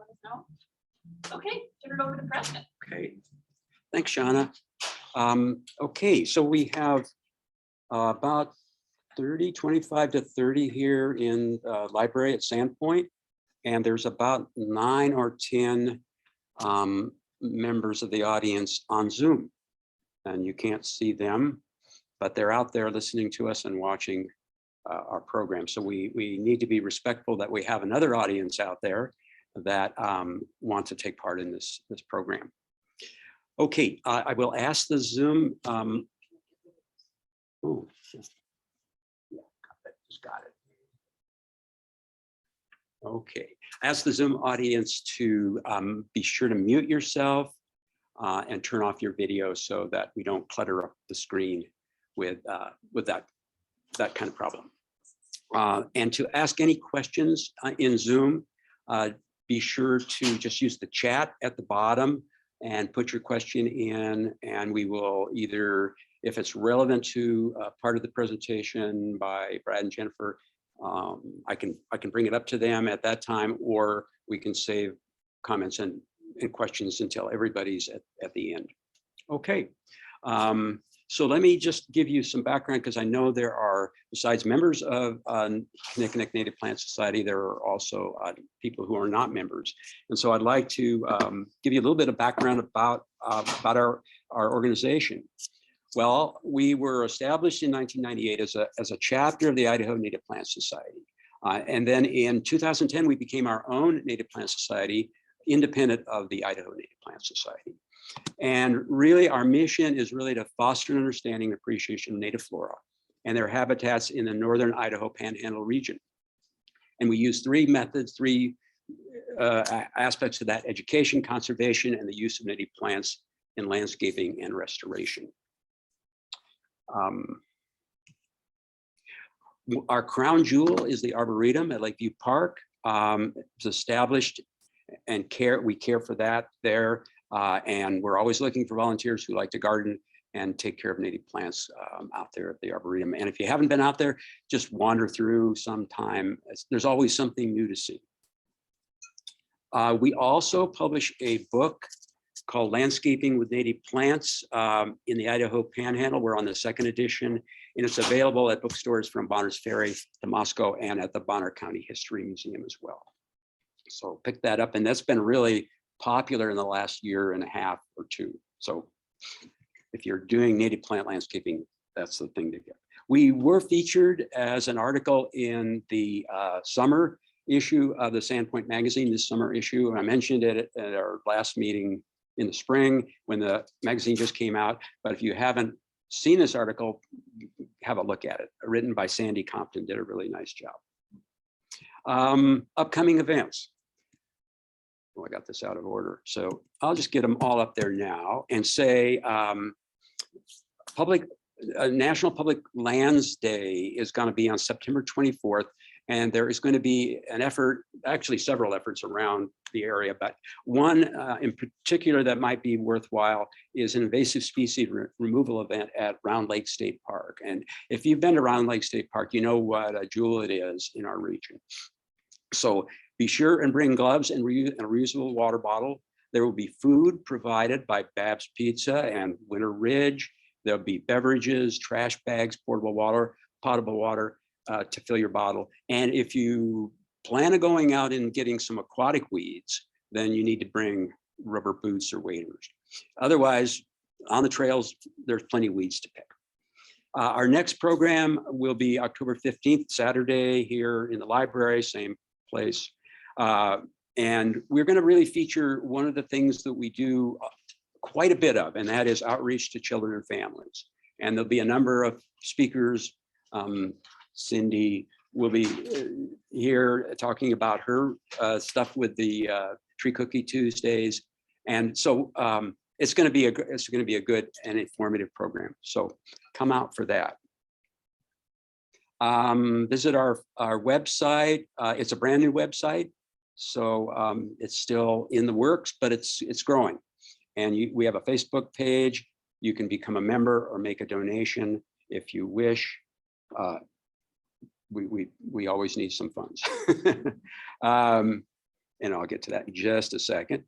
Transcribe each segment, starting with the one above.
let us know. Okay, turn it over to Preston. Okay, thanks, Shauna. Okay, so we have about 25 to 30 here in library at Sandpoint, and there's about 9 or 10 members of the audience on Zoom, and you can't see them, but they're out there listening to us and watching our program. So we need to be respectful that we have another audience out there that want to take part in this program. Okay, I will ask the Zoom. Oh, yeah, just got it. Okay, ask the Zoom audience to be sure to mute yourself and turn off your video so that we don't clutter up the screen with that kind of problem. And to ask any questions in Zoom, be sure to just use the chat at the bottom and put your question in, and we will either, if it's relevant to part of the presentation by Brad and Jennifer, I can bring it up to them at that time, or we can save comments and questions until everybody's at the end. Okay, so let me just give you some background, because I know there are, besides members of Kinnickinnic Native Plant Society, there are also people who are not members. And so I'd like to give you a little bit of background about our organization. Well, we were established in 1998 as a chapter of the Idaho Native Plant Society. And then in 2010, we became our own Native Plant Society, independent of the Idaho Native Plant Society. And really, our mission is really to foster an understanding and appreciation of native flora and their habitats in the northern Idaho Panhandle region. And we use three methods, three aspects of that: education, conservation, and the use of native plants in landscaping and restoration. Our crown jewel is the Arboretum at Lakeview Park. It's established, and we care for that there. And we're always looking for volunteers who like to garden and take care of native plants out there at the Arboretum. And if you haven't been out there, just wander through sometime. There's always something new to see. We also publish a book called Landscaping with Native Plants in the Idaho Panhandle. We're on the 2nd edition, and it's available at bookstores from Bonners Ferry to Moscow and at the Bonner County History Museum as well. So pick that up, and that's been really popular in the last year and a half or two. So if you're doing native plant landscaping, that's the thing to get. We were featured as an article in the summer issue of the Sandpoint magazine, this summer issue. And I mentioned it at our last meeting in the spring when the magazine just came out. But if you haven't seen this article, have a look at it. Written by Sandy Compton, did a really nice job. Upcoming events. Oh, I got this out of order. So I'll just get them all up there now and say National Public Lands Day is going to be on September 24th. And there is going to be an effort, actually several efforts around the area, but one in particular that might be worthwhile is an invasive species removal event at Round Lake State Park. And if you've been to Round Lake State Park, you know what a jewel it is in our region. So be sure and bring gloves and a reusable water bottle. There will be food provided by Bab's Pizza and Winter Ridge. There'll be beverages, trash bags, potable water to fill your bottle. And if you plan on going out and getting some aquatic weeds, then you need to bring rubber boots or waders. Otherwise, on the trails, there's plenty of weeds to pick. Our next program will be October 15th, Saturday, here in the library, same place. And we're going to really feature one of the things that we do quite a bit of, and that is outreach to children and families. And there'll be a number of speakers. Cindy will be here talking about her stuff with the Tree Cookie Tuesdays. And so it's going to be a good and informative program. So come out for that. Visit our website. It's a brand new website. So it's still in the works, but it's growing. And we have a Facebook page. You can become a member or make a donation if you wish. We always need some funds. and I'll get to that in just a second.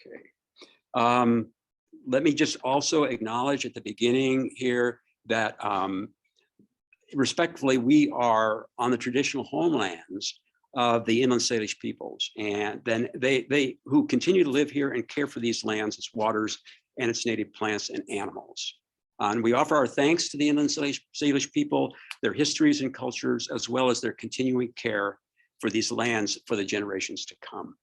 Okay. Let me just also acknowledge at the beginning here that respectfully, we are on the traditional homelands of the inland Salish peoples, and then they who continue to live here and care for these lands, its waters, and its native plants and animals. And we offer our thanks to the inland Salish people, their histories and cultures, as well as their continuing care for these lands for the generations to come.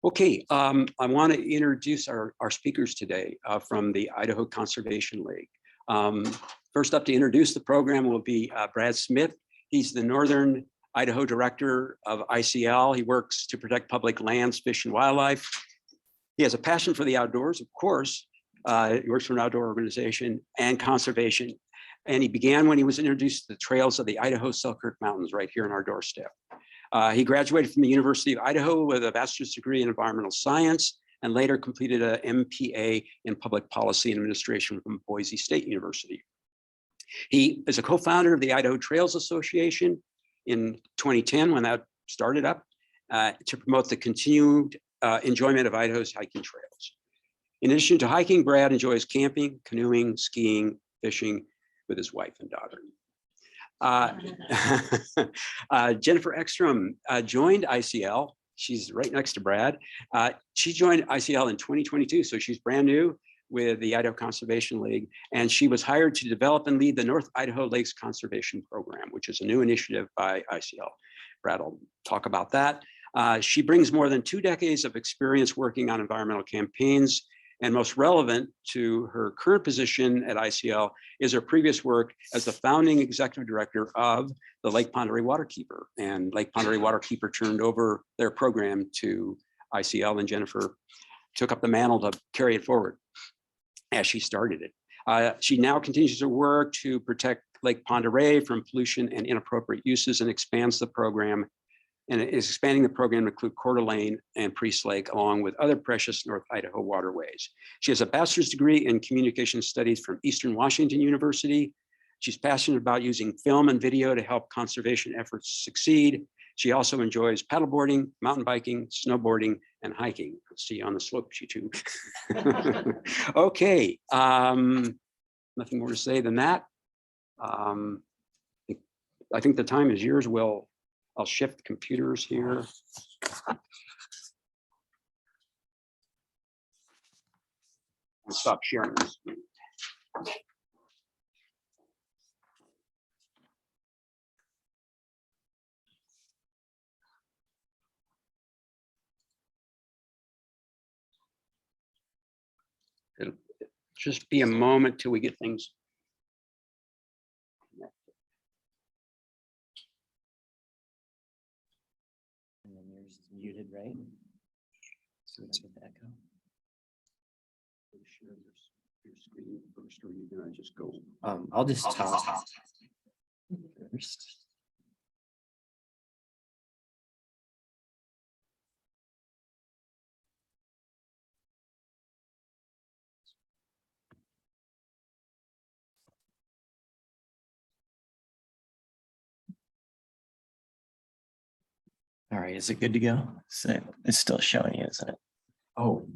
Okay, I want to introduce our speakers today from the Idaho Conservation League. First up to introduce the program will be Brad Smith. He's the Northern Idaho Director of ICL. He works to protect public lands, fish, and wildlife. He has a passion for the outdoors, of course. He works for an outdoor organization and conservation. And he began when he was introduced to the trails of the Idaho Selkirk Mountains right here on our doorstep. He graduated from the University of Idaho with a bachelor's degree in environmental science and later completed an MPA in public policy and administration from Boise State University. He is a co-founder of the Idaho Trails Association in 2010 when that started up to promote the continued enjoyment of Idaho's hiking trails. In addition to hiking, Brad enjoys camping, canoeing, skiing, fishing with his wife and daughter. Jennifer Ekstrom joined ICL. She's right next to Brad. She joined ICL in 2022, so she's brand new with the Idaho Conservation League, and she was hired to develop and lead the North Idaho Lakes Conservation Program, which is a new initiative by ICL. Brad will talk about that. She brings more than 2 decades of experience working on environmental campaigns, and most relevant to her current position at ICL is her previous work as the founding executive director of the Lake Pend Oreille Waterkeeper. And Lake Pend Oreille Waterkeeper turned over their program to ICL, and Jennifer took up the mantle to carry it forward as she started it. She now continues to work to protect Lake Pend Oreille from pollution and inappropriate uses, and expands the program, and is expanding the program to include Coeur d'Alene and Priest Lake, along with other precious North Idaho waterways. She has a bachelor's degree in communication studies from Eastern Washington University. She's passionate about using film and video to help conservation efforts succeed. She also enjoys paddleboarding, mountain biking, snowboarding, and hiking. I'll see you on the slopes, you two. Okay, nothing more to say than that. I think the time is yours, Will. I'll shift computers here. I'll stop sharing the screen. It'll just be a moment till we get things. And then yours is muted, right? So it's with echo. Share your screen first, or you're gonna just go. I'll just talk first. All right, is it good to go? So it's still showing you, isn't it? Oh.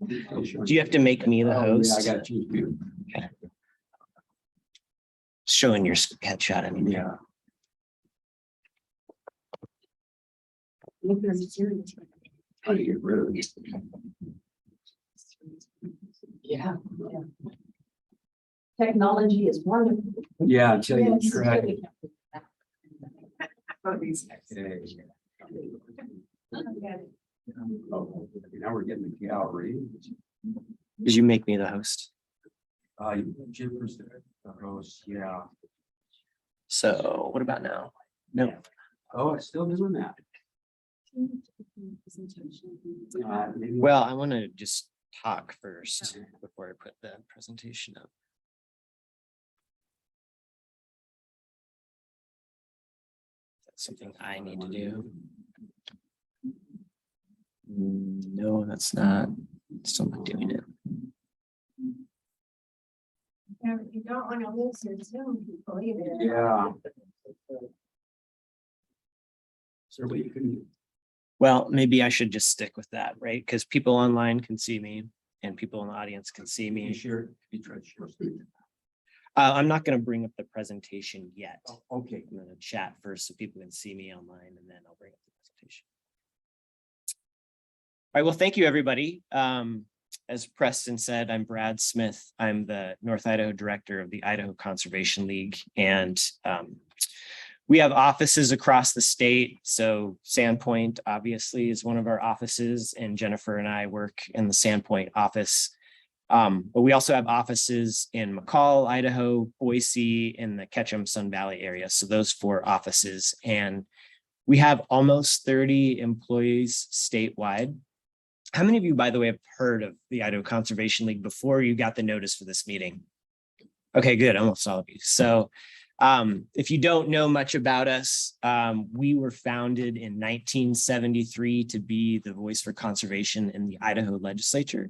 Do you have to make me the host? Yeah, I got you. Okay. Showing your headshot anyway. Yeah. How do you get rid of it? Yeah. Technology is wonderful. Yeah, until you Yes. try. Oh, now we're getting the gallery. Did you make me the host? Jennifer's the host, yeah. So what about now? No. Oh, it's still doing that. Maybe- Well, I want to just talk first before I put the presentation up. That's something I need to do. No, that's not. Still not doing it. Yeah, you don't want to lose your Zoom people either. Yeah. So what you can Well, maybe I should just stick with that, right? Because people online can see me and people in the audience can see me. I'm not going to bring up the presentation yet. Okay. I'm going to chat first so people can see me online and then I'll bring up the presentation. All right, well, thank you, everybody. As Preston said, I'm Brad Smith. I'm the North Idaho director of the Idaho Conservation League. And we have offices across the state. So Sandpoint obviously is one of our offices, and Jennifer and I work in the Sandpoint office. But we also have offices in McCall, Idaho, Boise, and the Ketchum Sun Valley area. So those 4 offices. And we have almost 30 employees statewide. How many of you, by the way, have heard of the Idaho Conservation League before you got the notice for this meeting? Okay, good. Almost all of you. So if you don't know much about us, we were founded in 1973 to be the voice for conservation in the Idaho legislature.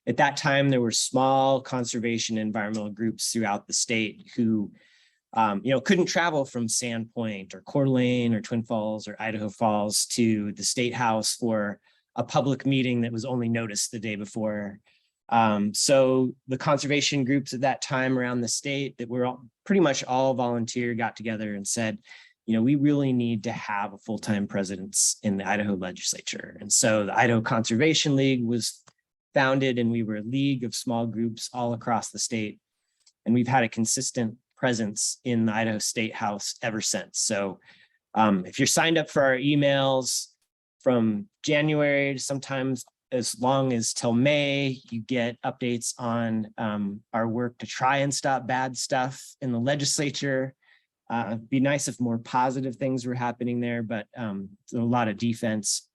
At that time, there were small conservation environmental groups throughout the state who couldn't travel from Sandpoint or Coeur d'Alene or Twin Falls or Idaho Falls to the State House for a public meeting that was only noticed the day before. So the conservation groups at that time around the state that were pretty much all volunteer got together and said, we really need to have a full-time presence in the Idaho legislature. And so the Idaho Conservation League was founded, and we were a league of small groups all across the state. And we've had a consistent presence in the Idaho State House ever since. So if you're signed up for our emails from January to sometimes as long as till May, you get updates on our work to try and stop bad stuff in the legislature. It'd be nice if more positive things were happening there, but there's a lot of defense.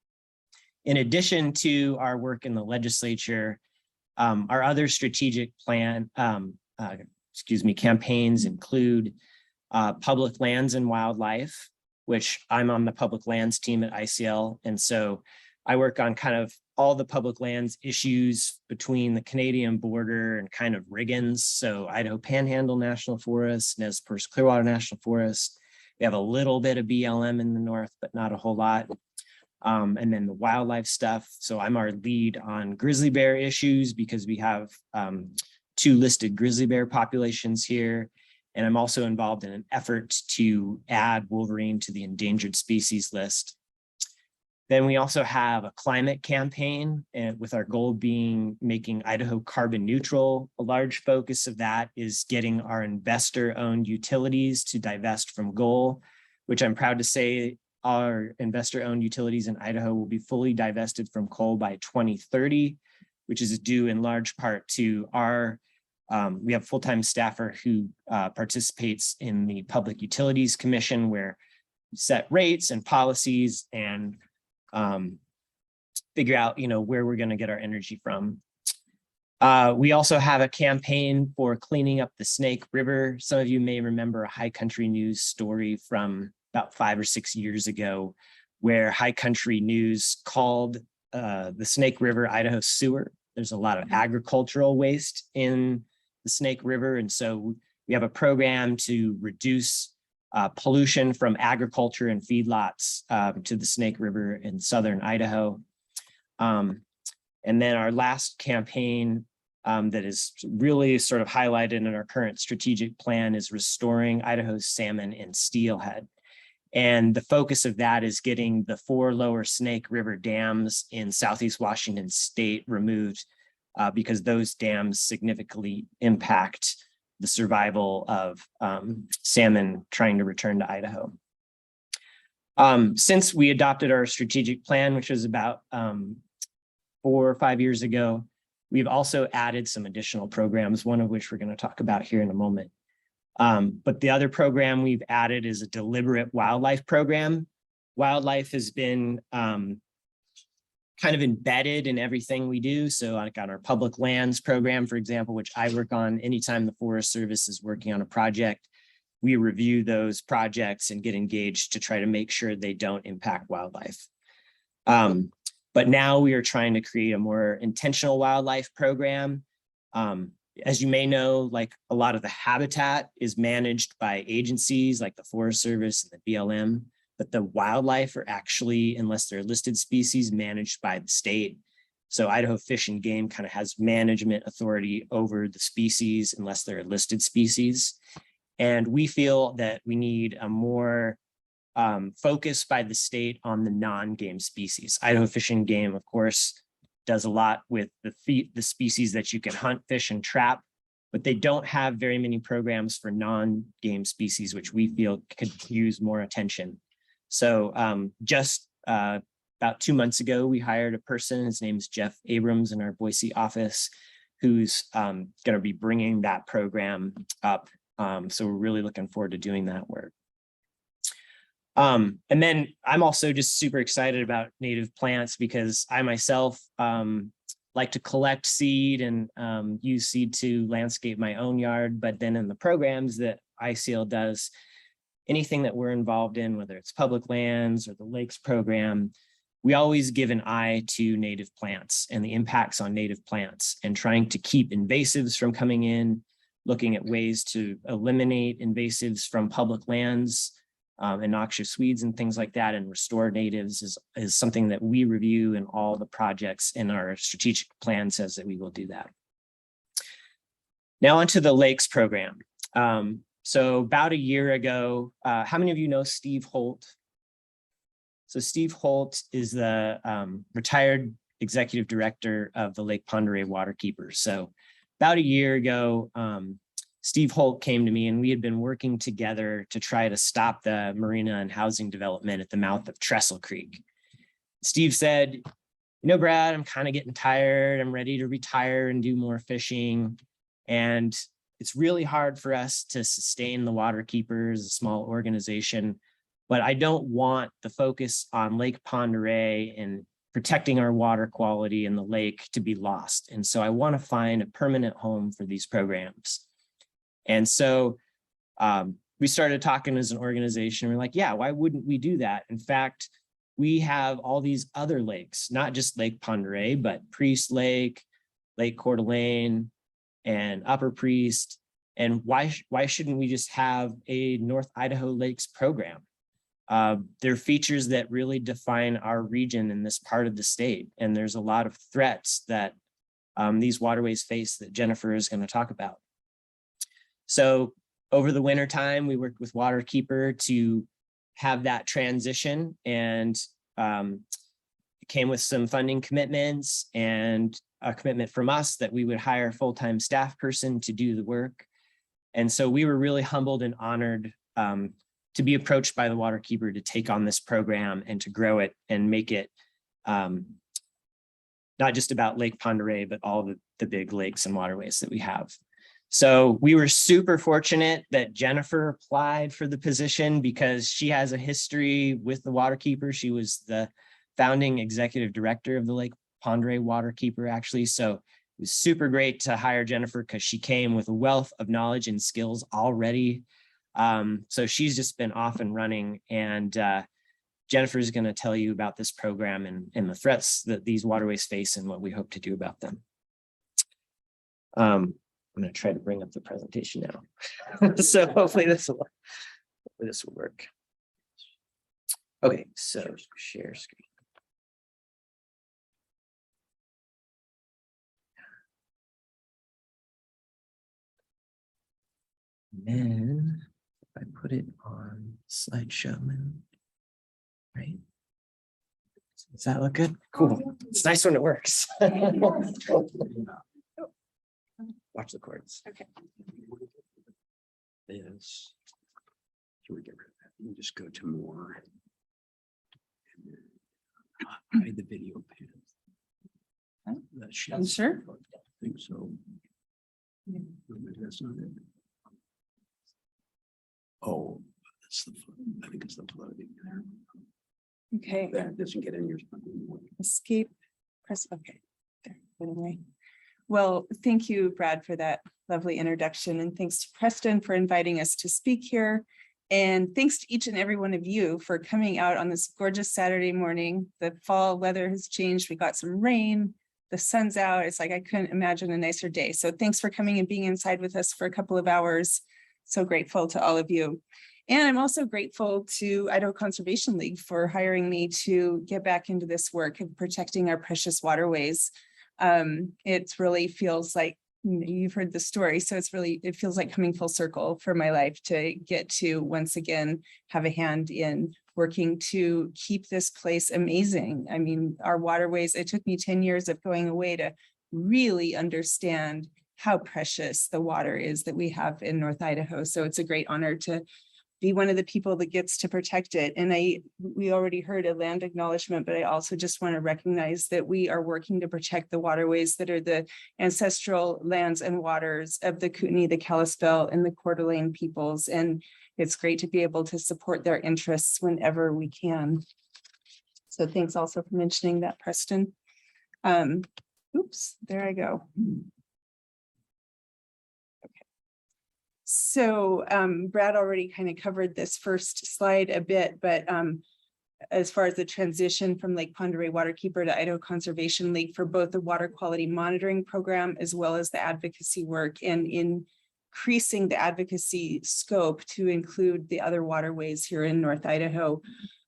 In addition to our work in the legislature, our other strategic campaigns include public lands and wildlife, which I'm on the public lands team at ICL. And so I work on kind of all the public lands issues between the Canadian border and kind of Riggins. So Idaho Panhandle National Forest, Nez Perce Clearwater National Forest. We have a little bit of BLM in the north, but not a whole lot. And then the wildlife stuff. So I'm our lead on grizzly bear issues because we have 2 listed grizzly bear populations here. And I'm also involved in an effort to add wolverine to the endangered species list. Then we also have a climate campaign, and with our goal being making Idaho carbon neutral. A large focus of that is getting our investor-owned utilities to divest from coal, which I'm proud to say our investor-owned utilities in Idaho will be fully divested from coal by 2030, which is due in large part to our we have a full-time staffer who participates in the Public Utilities Commission, where we set rates and policies and figure out, where we're going to get our energy from. We also have a campaign for cleaning up the Snake River. Some of you may remember a High Country News story from about 5 or 6 years ago, where High Country News called the Snake River Idaho sewer. There's a lot of agricultural waste in the Snake River. And so we have a program to reduce pollution from agriculture and feedlots to the Snake River in southern Idaho. And then our last campaign that is really sort of highlighted in our current strategic plan is restoring Idaho's salmon and steelhead. And the focus of that is getting the 4 lower Snake River dams in Southeast Washington state removed because those dams significantly impact the survival of salmon trying to return to Idaho. Since we adopted our strategic plan, which was about 4 or 5 years ago, we've also added some additional programs, one of which we're going to talk about here in a moment. But the other program we've added is a deliberate wildlife program. Wildlife has been kind of embedded in everything we do. So I got our public lands program, for example, which I work on anytime the Forest Service is working on a project. We review those projects and get engaged to try to make sure they don't impact wildlife. But now we are trying to create a more intentional wildlife program. As you may know, like a lot of the habitat is managed by agencies like the Forest Service and the BLM. but the wildlife are actually, unless they're listed species, managed by the state. So Idaho Fish and Game kind of has management authority over the species unless they're a listed species. And we feel that we need a more focus by the state on the non-game species. Idaho Fish and Game, of course, does a lot with the species that you can hunt, fish, and trap, but they don't have very many programs for non-game species, which we feel could use more attention. So just about 2 months ago, we hired a person, his name is Jeff Abrams in our Boise office, who's going to be bringing that program up. So we're really looking forward to doing that work. And then I'm also just super excited about native plants because I myself like to collect seed and use seed to landscape my own yard. But then in the programs that ICL does, anything that we're involved in, whether it's public lands or the lakes program, we always give an eye to native plants and the impacts on native plants and trying to keep invasives from coming in, looking at ways to eliminate invasives from public lands and noxious weeds and things like that, and restore natives is something that we review in all the projects, in our strategic plan says that we will do that. Now onto the lakes program. So about a year ago, how many of you know Steve Holt? So Steve Holt is the retired executive director of the Lake Pend Oreille Waterkeepers. So about a year ago, Steve Holt came to me and we had been working together to try to stop the marina and housing development at the mouth of Trestle Creek. Steve said, you know, Brad, I'm kind of getting tired. I'm ready to retire and do more fishing. And it's really hard for us to sustain the Waterkeepers, a small organization, but I don't want the focus on Lake Pend Oreille and protecting our water quality in the lake to be lost. And so I want to find a permanent home for these programs. And so we started talking as an organization. We're like, yeah, why wouldn't we do that? In fact, we have all these other lakes, not just Lake Pend Oreille, but Priest Lake, Lake Coeur d'Alene, and Upper Priest. And why shouldn't we just have a North Idaho Lakes program? There are features that really define our region in this part of the state. And there's a lot of threats that these waterways face that Jennifer is going to talk about. So over the winter time, we worked with Waterkeeper to have that transition, and it came with some funding commitments and a commitment from us that we would hire a full-time staff person to do the work. And so we were really humbled and honored to be approached by the Waterkeeper to take on this program and to grow it and make it not just about Lake Pend Oreille, but all the big lakes and waterways that we have. So we were super fortunate that Jennifer applied for the position because she has a history with the Waterkeeper. She was the founding executive director of the Lake Pend Oreille Waterkeeper, actually. So it was super great to hire Jennifer because she came with a wealth of knowledge and skills already. So she's just been off and running, and Jennifer is going to tell you about this program and the threats that these waterways face and what we hope to do about them. I'm going to try to bring up the presentation now. So hopefully this will work. Okay, so share screen. And then if I put it on slideshow mode, right? Does that look good? Cool. It's nice when it works. Watch the chords. Okay. This. Can we get rid of that? You can just go to more. And then hide the video pan. That should. Sure. I think so. Maybe that's not it. Oh, that's the. I think it's the flooding there. Okay, That doesn't get in your. escape, press, okay. There, anyway. Well, thank you, Brad, for that lovely introduction, and thanks to Preston for inviting us to speak here. And thanks to each and every one of you for coming out on this gorgeous Saturday morning. The fall weather has changed. We got some rain, the sun's out. It's like I couldn't imagine a nicer day. So thanks for coming and being inside with us for a couple of hours. So grateful to all of you. And I'm also grateful to Idaho Conservation League for hiring me to get back into this work of protecting our precious waterways. It really feels like, you've heard the story, so it feels like coming full circle for my life to get to once again have a hand in working to keep this place amazing. I mean, our waterways, it took me 10 years of going away to really understand how precious the water is that we have in North Idaho. So it's a great honor to be one of the people that gets to protect it. And we already heard a land acknowledgement, but I also just want to recognize that we are working to protect the waterways that are the ancestral lands and waters of the Kootenai, the Kalispel, and the Coeur d'Alene peoples. And it's great to be able to support their interests whenever we can. So thanks also for mentioning that, Preston. Oops, there I go. So Brad already kind of covered this first slide a bit, but as far as the transition from Lake Pend Oreille Waterkeeper to Idaho Conservation League for both the water quality monitoring program as well as the advocacy work, and increasing the advocacy scope to include the other waterways here in North Idaho.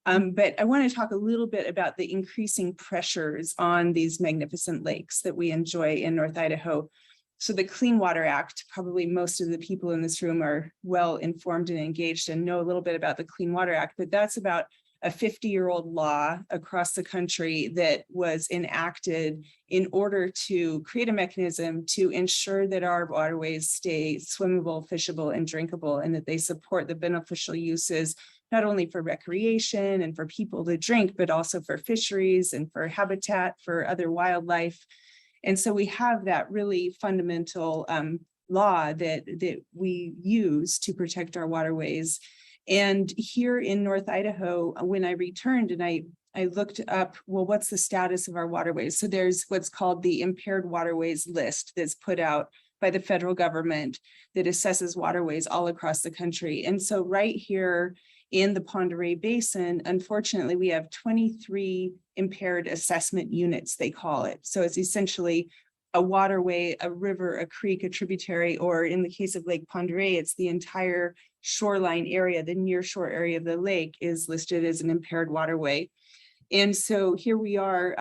But I want to talk a little bit about the increasing pressures on these magnificent lakes that we enjoy in North Idaho. So the Clean Water Act, probably most of the people in this room are well informed and engaged and know a little bit about the Clean Water Act, but that's about a 50-year-old law across the country that was enacted in order to create a mechanism to ensure that our waterways stay swimmable, fishable, and drinkable, and that they support the beneficial uses, not only for recreation and for people to drink, but also for fisheries and for habitat for other wildlife. And so we have that really fundamental law that we use to protect our waterways. And here in North Idaho, when I returned and I looked up, well, what's the status of our waterways? So there's what's called the impaired waterways list that's put out by the federal government that assesses waterways all across the country. And so right here in the Pend Oreille Basin, unfortunately, we have 23 impaired assessment units, they call it. So it's essentially a waterway, a river, a creek, a tributary, or in the case of Lake Pend Oreille, it's the entire shoreline area, the near shore area of the lake is listed as an impaired waterway. And so here we are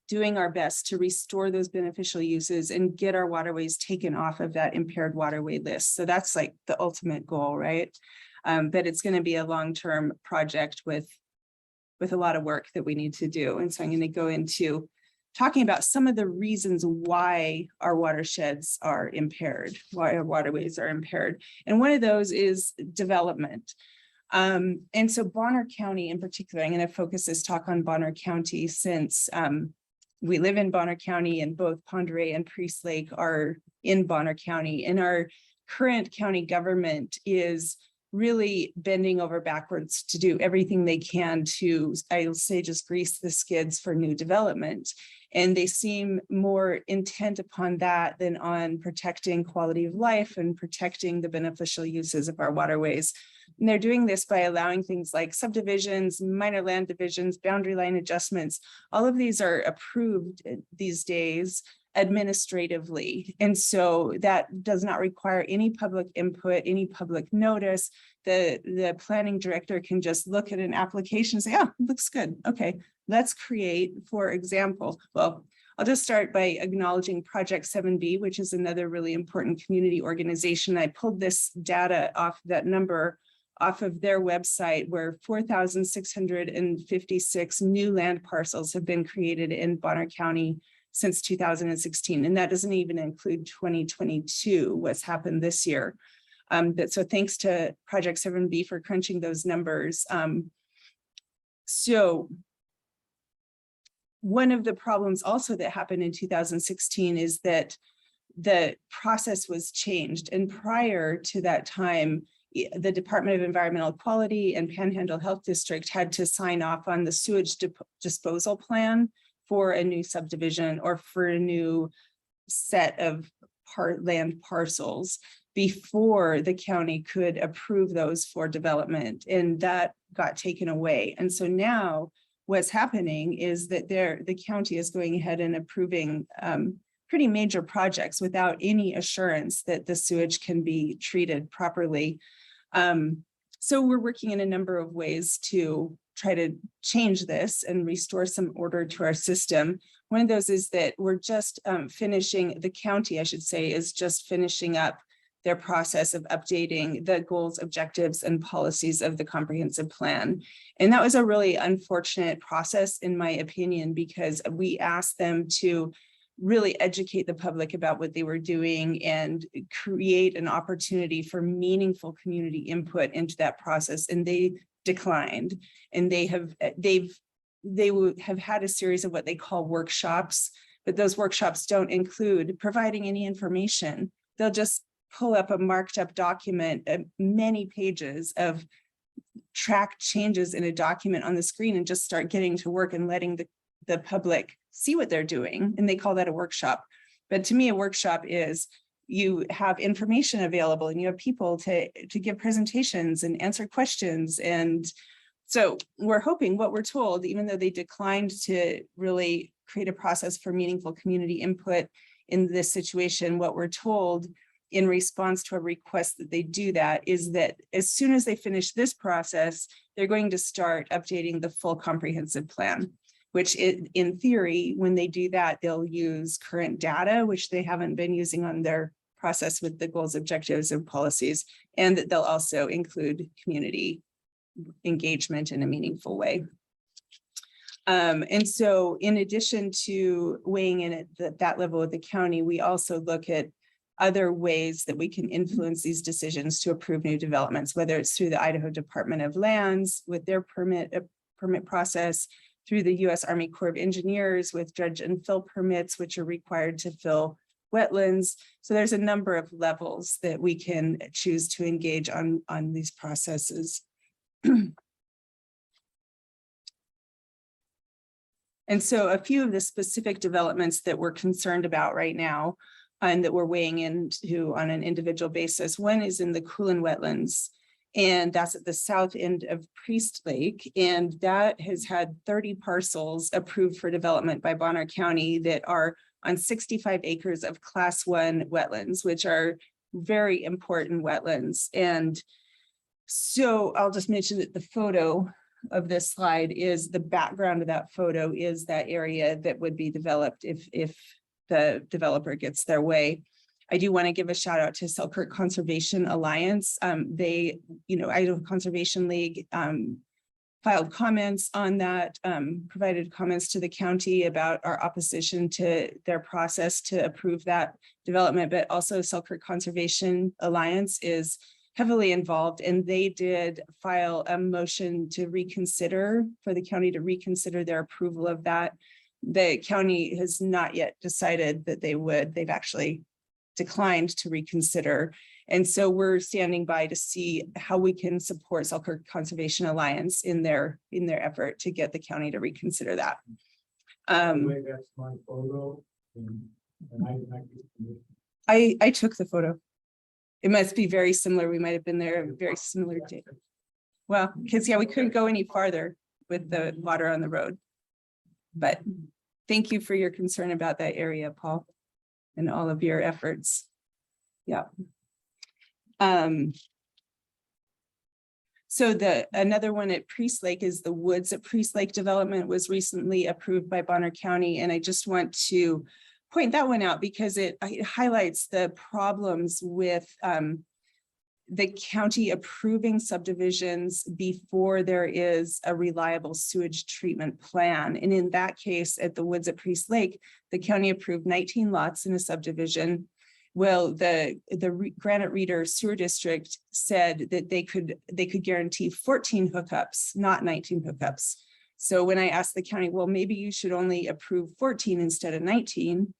doing our best to restore those beneficial uses and get our waterways taken off of that impaired waterway list. So that's like the ultimate goal, right? But it's going to be a long-term project with a lot of work that we need to do. And so I'm going to go into talking about some of the reasons why our watersheds are impaired, why our waterways are impaired. And one of those is development. And so Bonner County in particular, I'm going to focus this talk on Bonner County since we live in Bonner County and both Pend Oreille and Priest Lake are in Bonner County. And our current county government is really bending over backwards to do everything they can to, I'll say, just grease the skids for new development. And they seem more intent upon that than on protecting quality of life and protecting the beneficial uses of our waterways. And they're doing this by allowing things like subdivisions, minor land divisions, boundary line adjustments. All of these are approved these days administratively. And so that does not require any public input, any public notice. The planning director can just look at an application and say, oh, it looks good. Okay, let's create, for example, well, I'll just start by acknowledging Project 7B, which is another really important community organization. I pulled this data off, that number off of their website, where 4,656 new land parcels have been created in Bonner County since 2016. And that doesn't even include 2022, what's happened this year. So thanks to Project 7B for crunching those numbers. So one of the problems also that happened in 2016 is that the process was changed. And prior to that time, the Department of Environmental Quality and Panhandle Health District had to sign off on the sewage disposal plan for a new subdivision or for a new set of land parcels before the county could approve those for development, and that got taken away. And so now what's happening is that the county is going ahead and approving pretty major projects without any assurance that the sewage can be treated properly. So we're working in a number of ways to try to change this and restore some order to our system. One of those is that we're just finishing, the county, I should say, is just finishing up their process of updating the goals, objectives, and policies of the comprehensive plan. And that was a really unfortunate process, in my opinion, because we asked them to really educate the public about what they were doing and create an opportunity for meaningful community input into that process. And they declined. And they have had a series of what they call workshops, but those workshops don't include providing any information. They'll just pull up a marked up document, many pages of track changes in a document on the screen and just start getting to work and letting the public see what they're doing. And they call that a workshop. But to me, a workshop is you have information available and you have people to give presentations and answer questions. And so we're hoping, what we're told, even though they declined to really create a process for meaningful community input in this situation, what we're told in response to a request that they do that is that as soon as they finish this process, they're going to start updating the full comprehensive plan, which in theory, when they do that, they'll use current data, which they haven't been using on their process with the goals, objectives, and policies, and that they'll also include community engagement in a meaningful way. And so in addition to weighing in at that level of the county, we also look at other ways that we can influence these decisions to approve new developments, whether it's through the Idaho Department of Lands with their permit process, through the U.S. Army Corps of Engineers with dredge and fill permits, which are required to fill wetlands. So there's a number of levels that we can choose to engage on these processes. And so a few of the specific developments that we're concerned about right now and that we're weighing into on an individual basis. One is in the Coolin wetlands, and that's at the south end of Priest Lake. And that has had 30 parcels approved for development by Bonner County that are on 65 acres of Class 1 wetlands, which are very important wetlands. And so I'll just mention that the photo of this slide is the background of that photo is that area that would be developed if the developer gets their way. I do want to give a shout out to Selkirk Conservation Alliance. Idaho Conservation League filed comments on that, provided comments to the county about our opposition to their process to approve that development, but also Selkirk Conservation Alliance is heavily involved, and they did file a motion to reconsider, for the county to reconsider their approval of that. The county has not yet decided that they would. They've actually declined to reconsider. And so we're standing by to see how we can support Selkirk Conservation Alliance in their effort to get the county to reconsider that. That's my photo. I took the photo. It must be very similar. We might have been there a very similar day. Well, because we couldn't go any farther with the water on the road. But thank you for your concern about that area, Paul, and all of your efforts. Yeah. So another one at Priest Lake is the Woods at Priest Lake development was recently approved by Bonner County. And I just want to point that one out because it highlights the problems with the county approving subdivisions before there is a reliable sewage treatment plan. And in that case, at the Woods at Priest Lake, the county approved 19 lots in a subdivision. Well, the Granite Reader Sewer District said that they could guarantee 14 hookups, not 19 hookups. So when I asked the county, well, maybe you should only approve 14 instead of 19,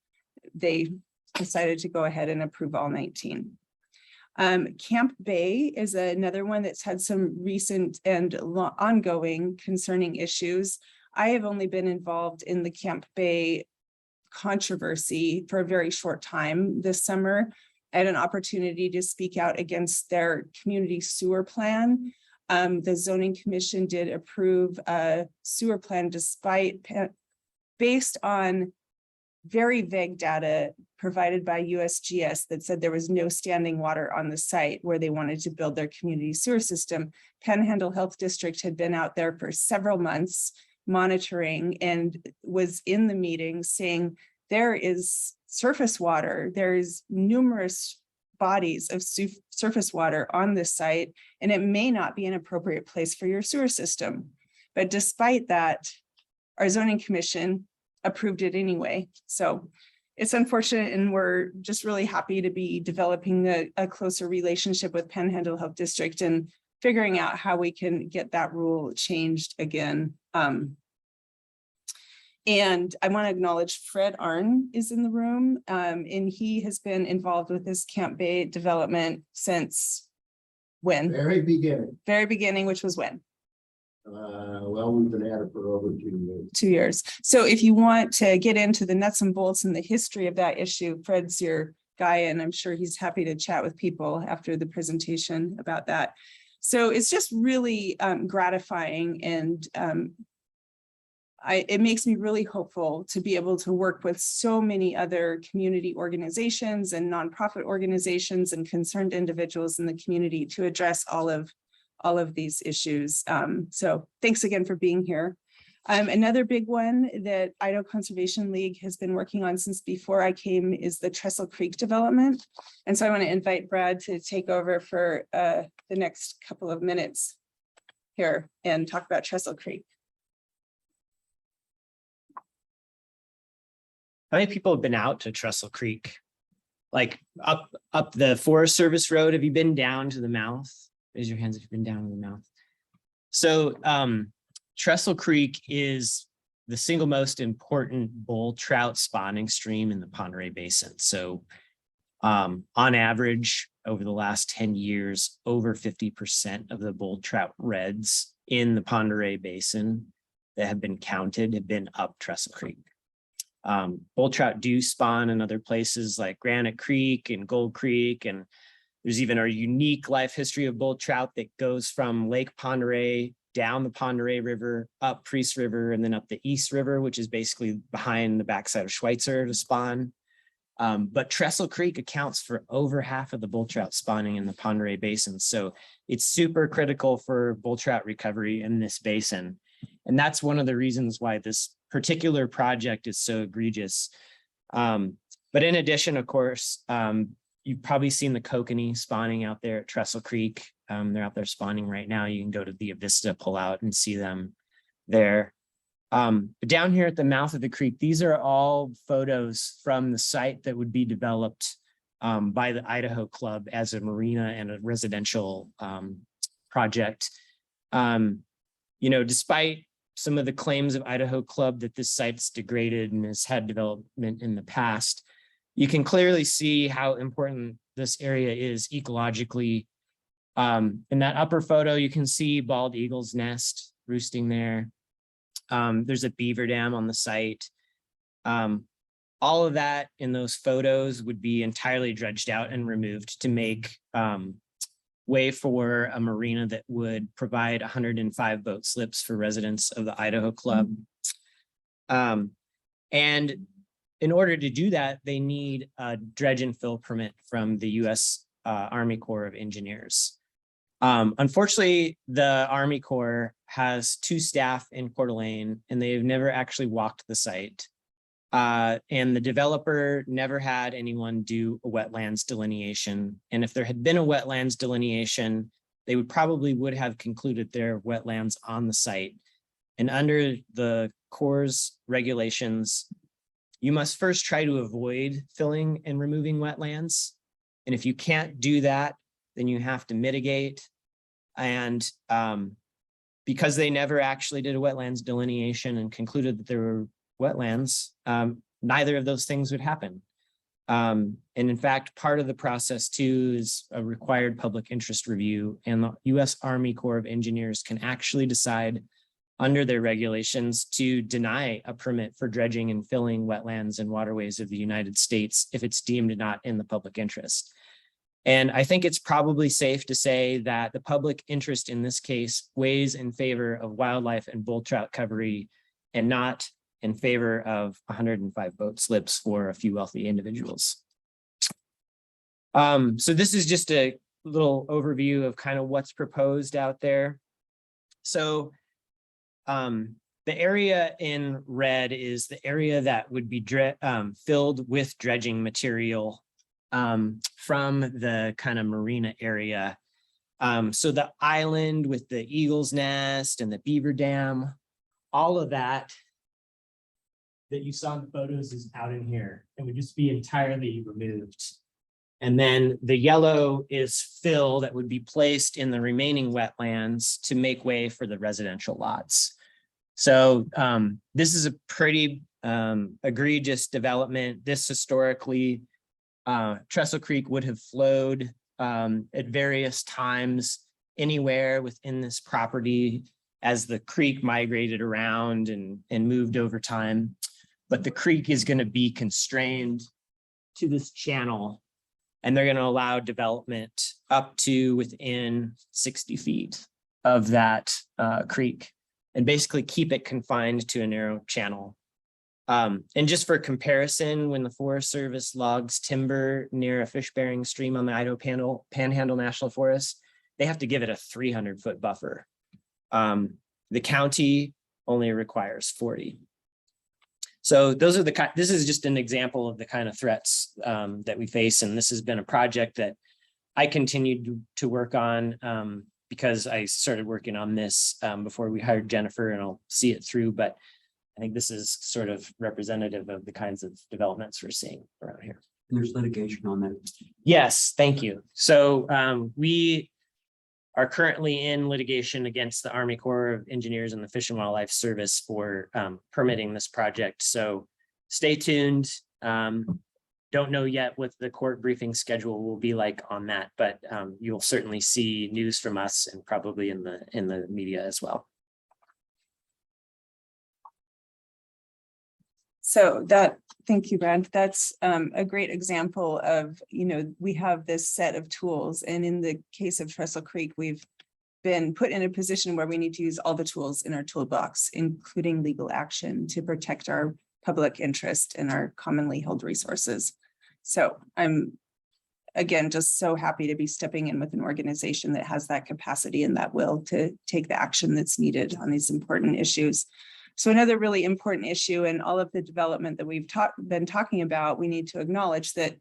they decided to go ahead and approve all 19. Camp Bay is another one that's had some recent and ongoing concerning issues. I have only been involved in the Camp Bay controversy for a very short time this summer. I had an opportunity to speak out against their community sewer plan. The zoning commission did approve a sewer plan based on very vague data provided by USGS that said there was no standing water on the site where they wanted to build their community sewer system. Panhandle Health District had been out there for several months monitoring and was in the meeting saying there is surface water, there's numerous bodies of surface water on this site, and it may not be an appropriate place for your sewer system. But despite that, our zoning commission approved it anyway. So it's unfortunate, and we're just really happy to be developing a closer relationship with Panhandle Health District and figuring out how we can get that rule changed again. And I want to acknowledge Fred Arn is in the room, and he has been involved with this Camp Bay development since when? Very beginning. Very beginning, which was when? Well, we've been at it for over 2 years. 2 years. So if you want to get into the nuts and bolts and the history of that issue, Fred's your guy, and I'm sure he's happy to chat with people after the presentation about that. So it's just really gratifying, and it makes me really hopeful to be able to work with so many other community organizations and nonprofit organizations and concerned individuals in the community to address all of these issues. So thanks again for being here. Another big one that Idaho Conservation League has been working on since before I came is the Trestle Creek development. And so I want to invite Brad to take over for the next couple of minutes here and talk about Trestle Creek. How many people have been out to Trestle Creek? Like up the Forest Service Road? Have you been down to the mouth? Raise your hands if you've been down to the mouth. So Trestle Creek is the single most important bull trout spawning stream in the Pend Oreille Basin. So on average, over the last 10 years, over 50% of the bull trout redds in the Pend Oreille Basin that have been counted have been up Trestle Creek. Bull trout do spawn in other places like Granite Creek and Gold Creek, and there's even a unique life history of bull trout that goes from Lake Pend Oreille down the Pend Oreille River, up Priest River, and then up the East River, which is basically behind the backside of Schweitzer to spawn. But Trestle Creek accounts for over half of the bull trout spawning in the Pend Oreille Basin. So it's super critical for bull trout recovery in this basin. And that's one of the reasons why this particular project is so egregious. But in addition, of course, you've probably seen the kokanee spawning out there at Trestle Creek. They're out there spawning right now. You can go to the Avista pullout and see them there. But down here at the mouth of the creek, these are all photos from the site that would be developed by the Idaho Club as a marina and a residential project. You know, despite some of the claims of Idaho Club that this site's degraded and has had development in the past, you can clearly see how important this area is ecologically. In that upper photo, you can see bald eagle's nest roosting there. There's a beaver dam on the site. All of that in those photos would be entirely dredged out and removed to make way for a marina that would provide 105 boat slips for residents of the Idaho Club. And in order to do that, they need a dredge and fill permit from the U.S. Army Corps of Engineers. Unfortunately, the Army Corps has 2 staff in Coeur d'Alene, and they've never actually walked the site. And the developer never had anyone do a wetlands delineation. And if there had been a wetlands delineation, they would have concluded there are wetlands on the site. And under the Corps' regulations, you must first try to avoid filling and removing wetlands. And if you can't do that, then you have to mitigate. And because they never actually did a wetlands delineation and concluded that there were wetlands, neither of those things would happen. And in fact, part of the process too is a required public interest review, and the U.S. Army Corps of Engineers can actually decide under their regulations to deny a permit for dredging and filling wetlands and waterways of the United States if it's deemed not in the public interest. And I think it's probably safe to say that the public interest in this case weighs in favor of wildlife and bull trout recovery and not in favor of 105 boat slips for a few wealthy individuals. So this is just a little overview of kind of what's proposed out there. So the area in red is the area that would be filled with dredging material from the kind of marina area. So the island with the eagle's nest and the beaver dam, all of that you saw in the photos is out in here. It would just be entirely removed. And then the yellow is fill that would be placed in the remaining wetlands to make way for the residential lots. So this is a pretty egregious development. This historically, Trestle Creek would have flowed at various times anywhere within this property as the creek migrated around and moved over time. But the creek is going to be constrained to this channel, and they're going to allow development up to within 60 feet of that creek and basically keep it confined to a narrow channel. And just for comparison, when the Forest Service logs timber near a fish-bearing stream on the Idaho Panhandle National Forest, they have to give it a 300-foot buffer. The county only requires 40. So those are this is just an example of the kind of threats that we face. And this has been a project that I continued to work on because I started working on this before we hired Jennifer, and I'll see it through. But I think this is sort of representative of the kinds of developments we're seeing around here. And there's litigation on that. Yes, thank you. So we are currently in litigation against the Army Corps of Engineers and the Fish and Wildlife Service for permitting this project. So stay tuned. Don't know yet what the court briefing schedule will be like on that, but you'll certainly see news from us and probably in the media as well. So thank you, Brad. That's a great example of, we have this set of tools, and in the case of Trestle Creek, we've been put in a position where we need to use all the tools in our toolbox, including legal action, to protect our public interest and our commonly held resources. So I'm, again, just so happy to be stepping in with an organization that has that capacity and that will to take the action that's needed on these important issues. So another really important issue in all of the development that we've been talking about, we need to acknowledge that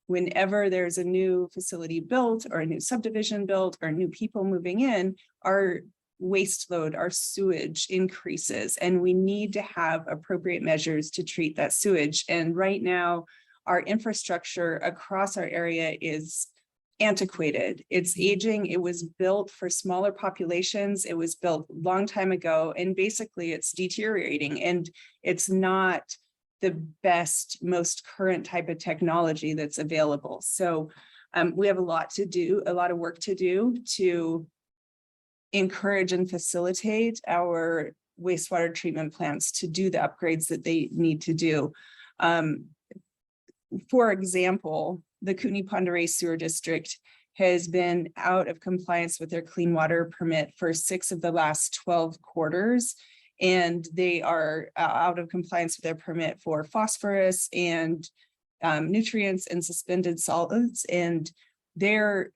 whenever there's a new facility built or a new subdivision built or new people moving in, our waste load, our sewage increases, and we need to have appropriate measures to treat that sewage. And right now, our infrastructure across our area is antiquated. It's aging. It was built for smaller populations. It was built a long time ago, and basically it's deteriorating, and it's not the best, most current type of technology that's available. So we have a lot of work to do to encourage and facilitate our wastewater treatment plants to do the upgrades that they need to do. For example, the Kootenai Pend Oreille Sewer District has been out of compliance with their clean water permit for 6 of the last 12 quarters. And they are out of compliance with their permit for phosphorus and nutrients and suspended solids. And their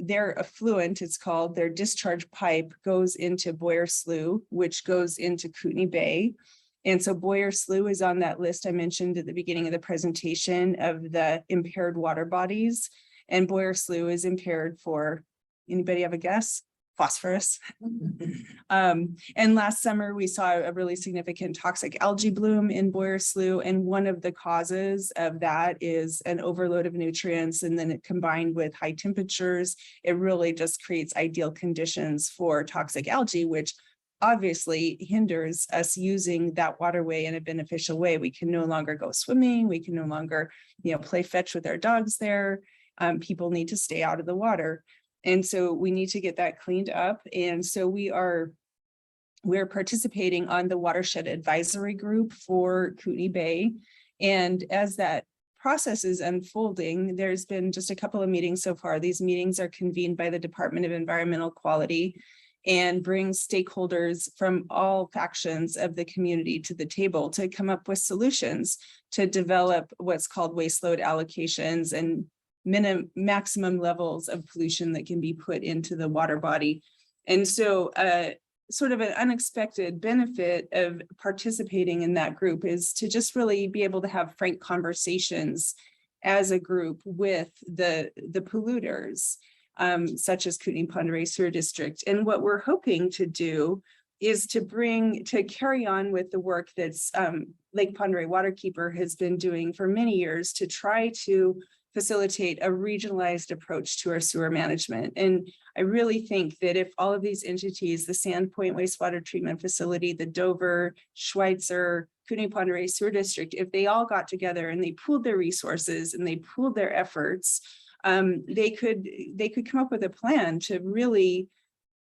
effluent, it's called, their discharge pipe goes into Boyer Slough, which goes into Kootenai Bay. And so Boyer Slough is on that list I mentioned at the beginning of the presentation of the impaired water bodies. And Boyer Slough is impaired for, anybody have a guess? Phosphorus. And last summer, we saw a really significant toxic algae bloom in Boyer Slough. And one of the causes of that is an overload of nutrients. And then it combined with high temperatures, it really just creates ideal conditions for toxic algae, which obviously hinders us using that waterway in a beneficial way. We can no longer go swimming. We can no longer, play fetch with our dogs there. People need to stay out of the water. And so we need to get that cleaned up. And so we're participating on the watershed advisory group for Kootenai Bay. And as that process is unfolding, there's been just a couple of meetings so far. These meetings are convened by the Department of Environmental Quality. and bring stakeholders from all factions of the community to the table to come up with solutions to develop what's called waste load allocations and maximum levels of pollution that can be put into the water body. And so sort of an unexpected benefit of participating in that group is to just really be able to have frank conversations as a group with the polluters, such as Kootenai Pend Oreille Sewer District. And what we're hoping to do is to carry on with the work that's Lake Pend Oreille Waterkeeper has been doing for many years to try to facilitate a regionalized approach to our sewer management. And I really think that if all of these entities, the Sandpoint Wastewater Treatment Facility, the Dover, Schweitzer, Kootenai Pend Oreille Sewer District, if they all got together and they pooled their resources and they pooled their efforts, they could come up with a plan to really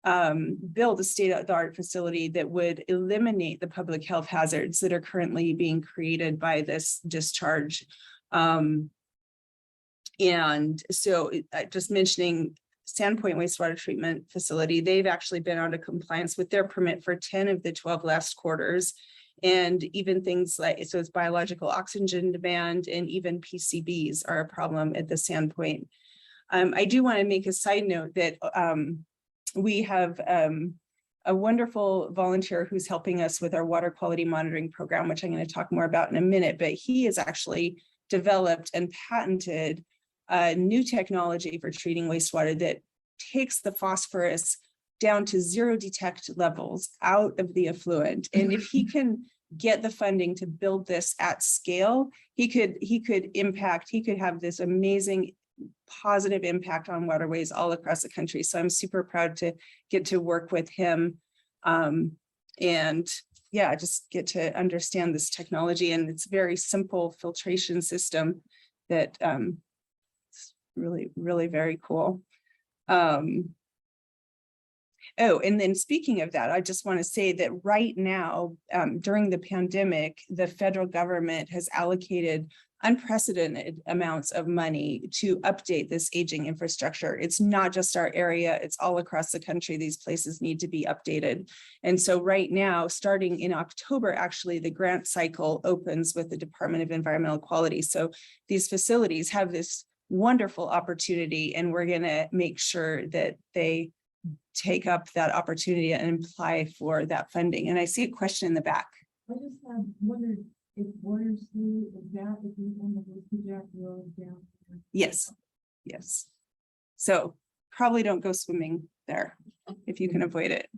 build a state-of-the-art facility that would eliminate the public health hazards that are currently being created by this discharge. And so just mentioning Sandpoint Wastewater Treatment Facility, they've actually been out of compliance with their permit for 10 of the 12 last quarters. And even things like, so it's biological oxygen demand and even PCBs are a problem at the Sandpoint. I do want to make a side note that we have a wonderful volunteer who's helping us with our water quality monitoring program, which I'm going to talk more about in a minute, but he has actually developed and patented new technology for treating wastewater that takes the phosphorus down to zero detect levels out of the effluent. And if he can get the funding to build this at scale, he could have this amazing positive impact on waterways all across the country. So I'm super proud to get to work with him. And yeah, just get to understand this technology, and it's a very simple filtration system that really, really very cool. Oh, and then speaking of that, I just want to say that right now, during the pandemic, the federal government has allocated unprecedented amounts of money to update this aging infrastructure. It's not just our area, it's all across the country. These places need to be updated. And so right now, starting in October, actually, the grant cycle opens with the Department of Environmental Quality. So these facilities have this wonderful opportunity, and we're going to make sure that they take up that opportunity and apply for that funding. And I see a question in the back. I just have wondered if Warrior Slew is that if you end up with Jack Road down there. Yes, yes. So probably don't go swimming there if you can avoid it.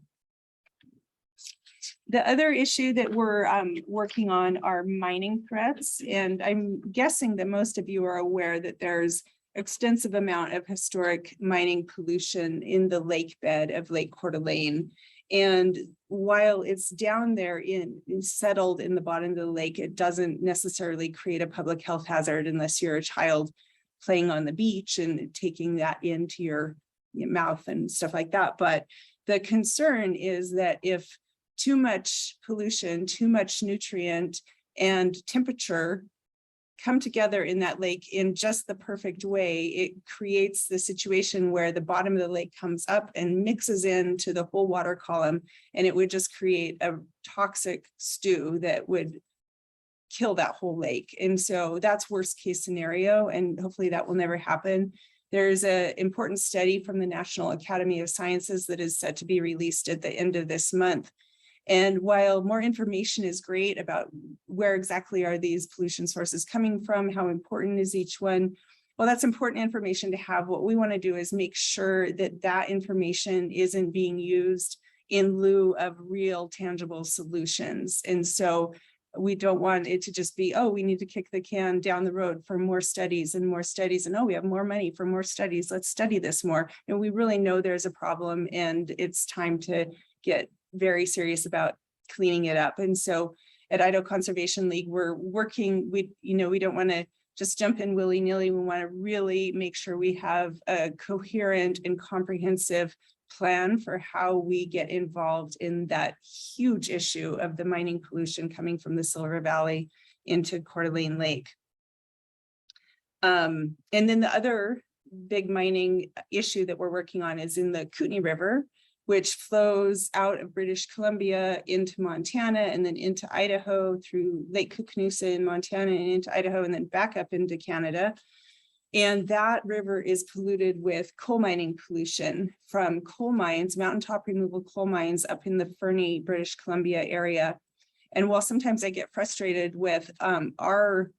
The other issue that we're working on are mining threats. And I'm guessing that most of you are aware that there's extensive amount of historic mining pollution in the lake bed of Lake Coeur d'Alene. And while it's down there settled in the bottom of the lake, it doesn't necessarily create a public health hazard unless you're a child playing on the beach and taking that into your mouth and stuff like that. But the concern is that if too much pollution, too much nutrient and temperature come together in that lake in just the perfect way, it creates the situation where the bottom of the lake comes up and mixes into the whole water column, and it would just create a toxic stew that would kill that whole lake. And so that's worst case scenario, and hopefully that will never happen. There's an important study from the National Academy of Sciences that is set to be released at the end of this month. And while more information is great about where exactly are these pollution sources coming from, how important is each one, well, that's important information to have. What we want to do is make sure that that information isn't being used in lieu of real tangible solutions. And so we don't want it to just be, oh, we need to kick the can down the road for more studies and more studies. And oh, we have more money for more studies. Let's study this more. And we really know there's a problem, and it's time to get very serious about cleaning it up. And so at Idaho Conservation League, we're working, we don't want to just jump in willy-nilly. We want to really make sure we have a coherent and comprehensive plan for how we get involved in that huge issue of the mining pollution coming from the Silver Valley into Coeur d'Alene Lake. And then the other big mining issue that we're working on is in the Kootenai River, which flows out of British Columbia into Montana and then into Idaho through Lake Kootenai in Montana and into Idaho and then back up into Canada. And that river is polluted with coal mining pollution from coal mines, mountaintop removal coal mines up in the Fernie, British Columbia area. And while sometimes I get frustrated with our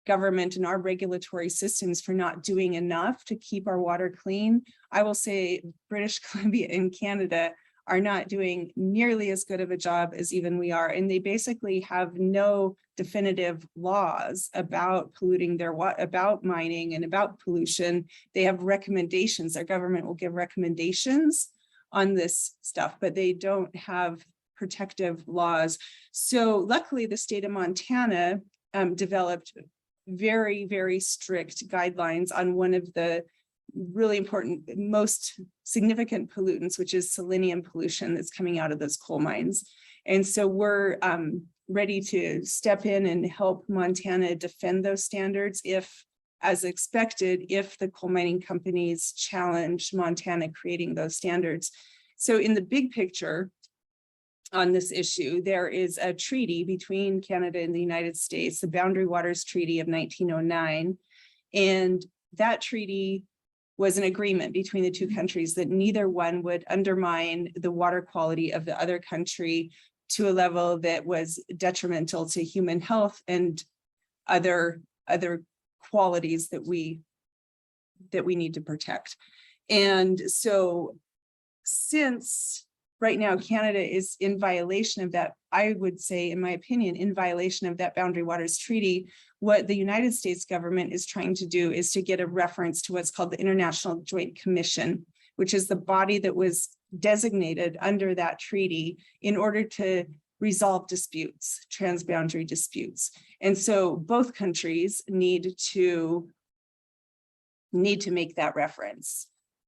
government and our regulatory systems for not doing enough to keep our water clean, I will say British Columbia and Canada are not doing nearly as good of a job as even we are. And they basically have no definitive laws about polluting their water, about mining and about pollution. They have recommendations. Our government will give recommendations on this stuff, but they don't have protective laws. So luckily the state of Montana developed very, very strict guidelines on one of the really important, most significant pollutants, which is selenium pollution that's coming out of those coal mines. And so we're ready to step in and help Montana defend those standards if, as expected, if the coal mining companies challenge Montana creating those standards. So in the big picture on this issue, there is a treaty between Canada and the United States, the Boundary Waters Treaty of 1909. And that treaty was an agreement between the two countries that neither one would undermine the water quality of the other country to a level that was detrimental to human health and other qualities that we need to protect. And so since right now Canada is in violation of that, I would say, in my opinion, in violation of that Boundary Waters Treaty, what the United States government is trying to do is to get a reference to what's called the International Joint Commission, which is the body that was designated under that treaty in order to resolve disputes, transboundary disputes. And so both countries need to make that reference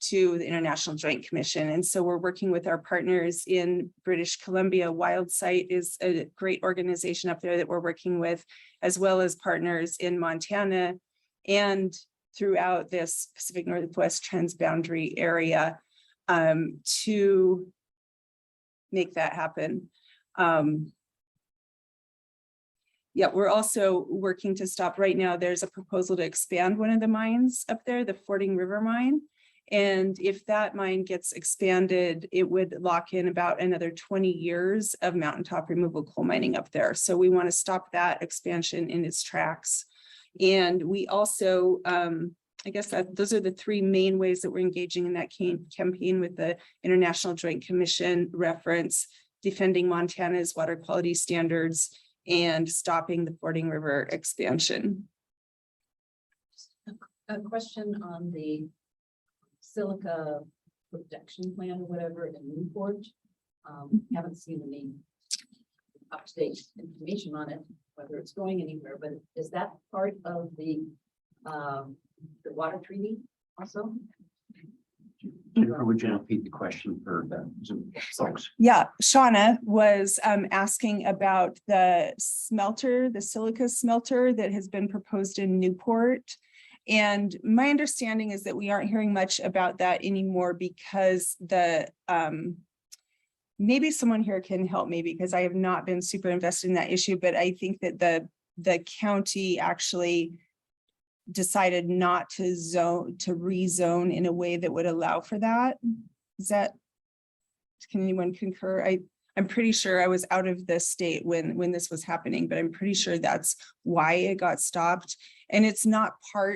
to the International Joint Commission. And so we're working with our partners in British Columbia. WildSite is a great organization up there that we're working with, as well as partners in Montana and throughout this Pacific Northwest transboundary area to make that happen. Yeah, we're also working to stop right now. There's a proposal to expand one of the mines up there, the Fording River mine. And if that mine gets expanded, it would lock in about another 20 years of mountaintop removal coal mining up there. So we want to stop that expansion in its tracks. And we also, I guess that those are the three main ways that we're engaging in that campaign with the International Joint Commission reference, defending Montana's water quality standards, and stopping the Fording River expansion. A question on the silica protection plan or whatever in Newport. Haven't seen any up-to-date information on it, whether it's going anywhere, but is that part of the water treaty also? Jennifer, would you repeat the question for the Zoom folks? Yeah, Shauna was asking about the smelter, the silica smelter that has been proposed in Newport. And my understanding is that we aren't hearing much about that anymore because the maybe someone here can help me because I have not been super invested in that issue, but I think that the county actually decided not to rezone in a way that would allow for that. Is that, can anyone concur? I'm pretty sure I was out of the state when this was happening, but I'm pretty sure that's why it got stopped. And it's not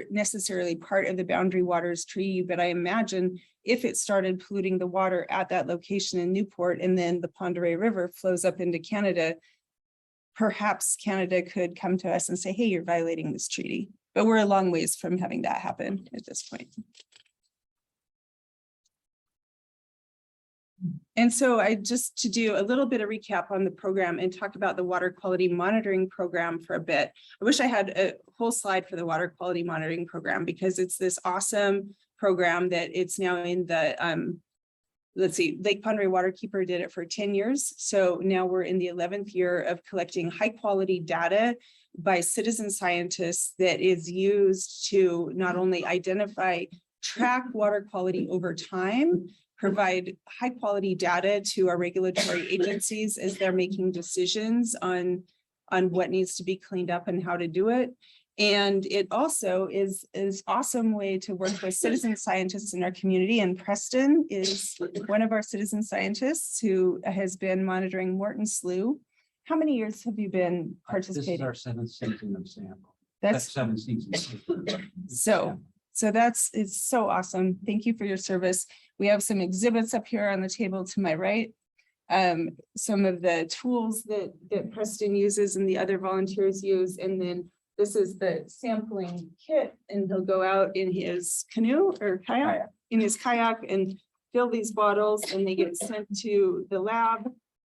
necessarily part of the Boundary Waters Treaty, but I imagine if it started polluting the water at that location in Newport and then the Pend Oreille River flows up into Canada, perhaps Canada could come to us and say, hey, you're violating this treaty. But we're a long ways from having that happen at this point. And so to do a little bit of recap on the program and talk about the water quality monitoring program for a bit. I wish I had a whole slide for the water quality monitoring program because it's this awesome program that it's now in the, let's see, Lake Pend Oreille Waterkeeper did it for 10 years. So now we're in the 11th year of collecting high quality data by citizen scientists that is used to not only track water quality over time, provide high quality data to our regulatory agencies as they're making decisions on what needs to be cleaned up and how to do it. And it also is awesome way to work with citizen scientists in our community. And Preston is one of our citizen scientists who has been monitoring Morton Slough. How many years have you been This is participating? our 7th season of sample. That's 7 seasons. so it's so awesome. Thank you for your service. We have some exhibits up here on the table to my right. Some of the tools that Preston uses and the other volunteers use. And then this is the sampling kit, and he'll go out in his canoe or kayak, in his kayak, and fill these bottles, and they get sent to the lab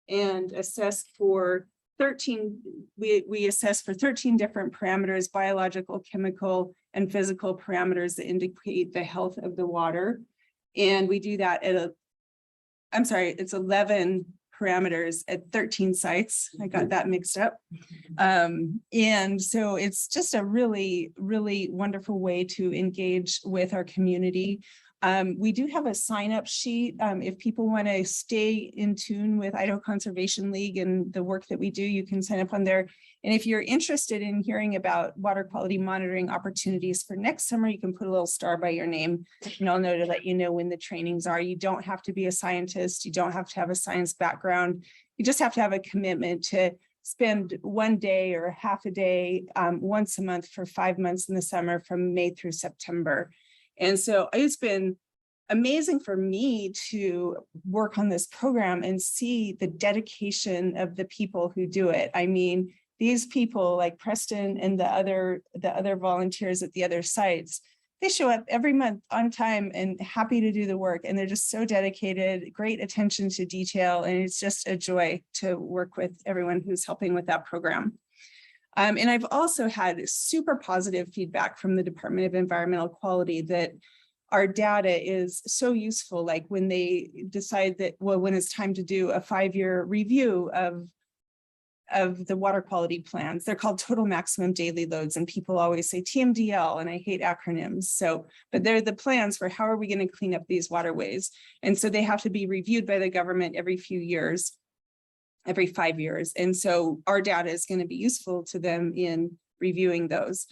and assessed for 13. We assess for 13 different parameters, biological, chemical, and physical parameters that indicate the health of the water. And we do that at it's 11 parameters at 13 sites. I got that mixed up. And so it's just a really, really wonderful way to engage with our community. We do have a sign-up sheet. If people want to stay in tune with Idaho Conservation League and the work that we do, you can sign up on there. And if you're interested in hearing about water quality monitoring opportunities for next summer, you can put a little star by your name, and I'll know to let you know when the trainings are. You don't have to be a scientist. You don't have to have a science background. You just have to have a commitment to spend one day or half a day once a month for 5 months in the summer from May through September. And so it's been amazing for me to work on this program and see the dedication of the people who do it. I mean, these people like Preston and the other volunteers at the other sites, they show up every month on time and happy to do the work. And they're just so dedicated, great attention to detail. And it's just a joy to work with everyone who's helping with that program. And I've also had super positive feedback from the Department of Environmental Quality that our data is so useful. Like when they decide that, well, when it's time to do a 5-year review of the water quality plans, they're called total maximum daily loads. And people always say TMDL, and I hate acronyms. So, but they're the plans for how are we going to clean up these waterways. And so they have to be reviewed by the government every few years. Every 5 years. And so our data is going to be useful to them in reviewing those.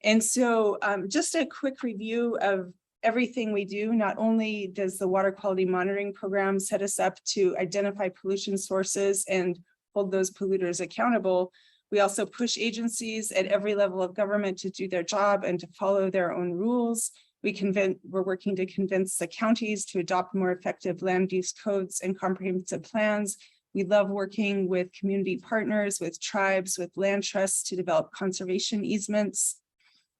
And so just a quick review of everything we do. Not only does the water quality monitoring program set us up to identify pollution sources and hold those polluters accountable, we also push agencies at every level of government to do their job and to follow their own rules. We're working to convince the counties to adopt more effective land use codes and comprehensive plans. We love working with community partners, with tribes, with land trusts to develop conservation easements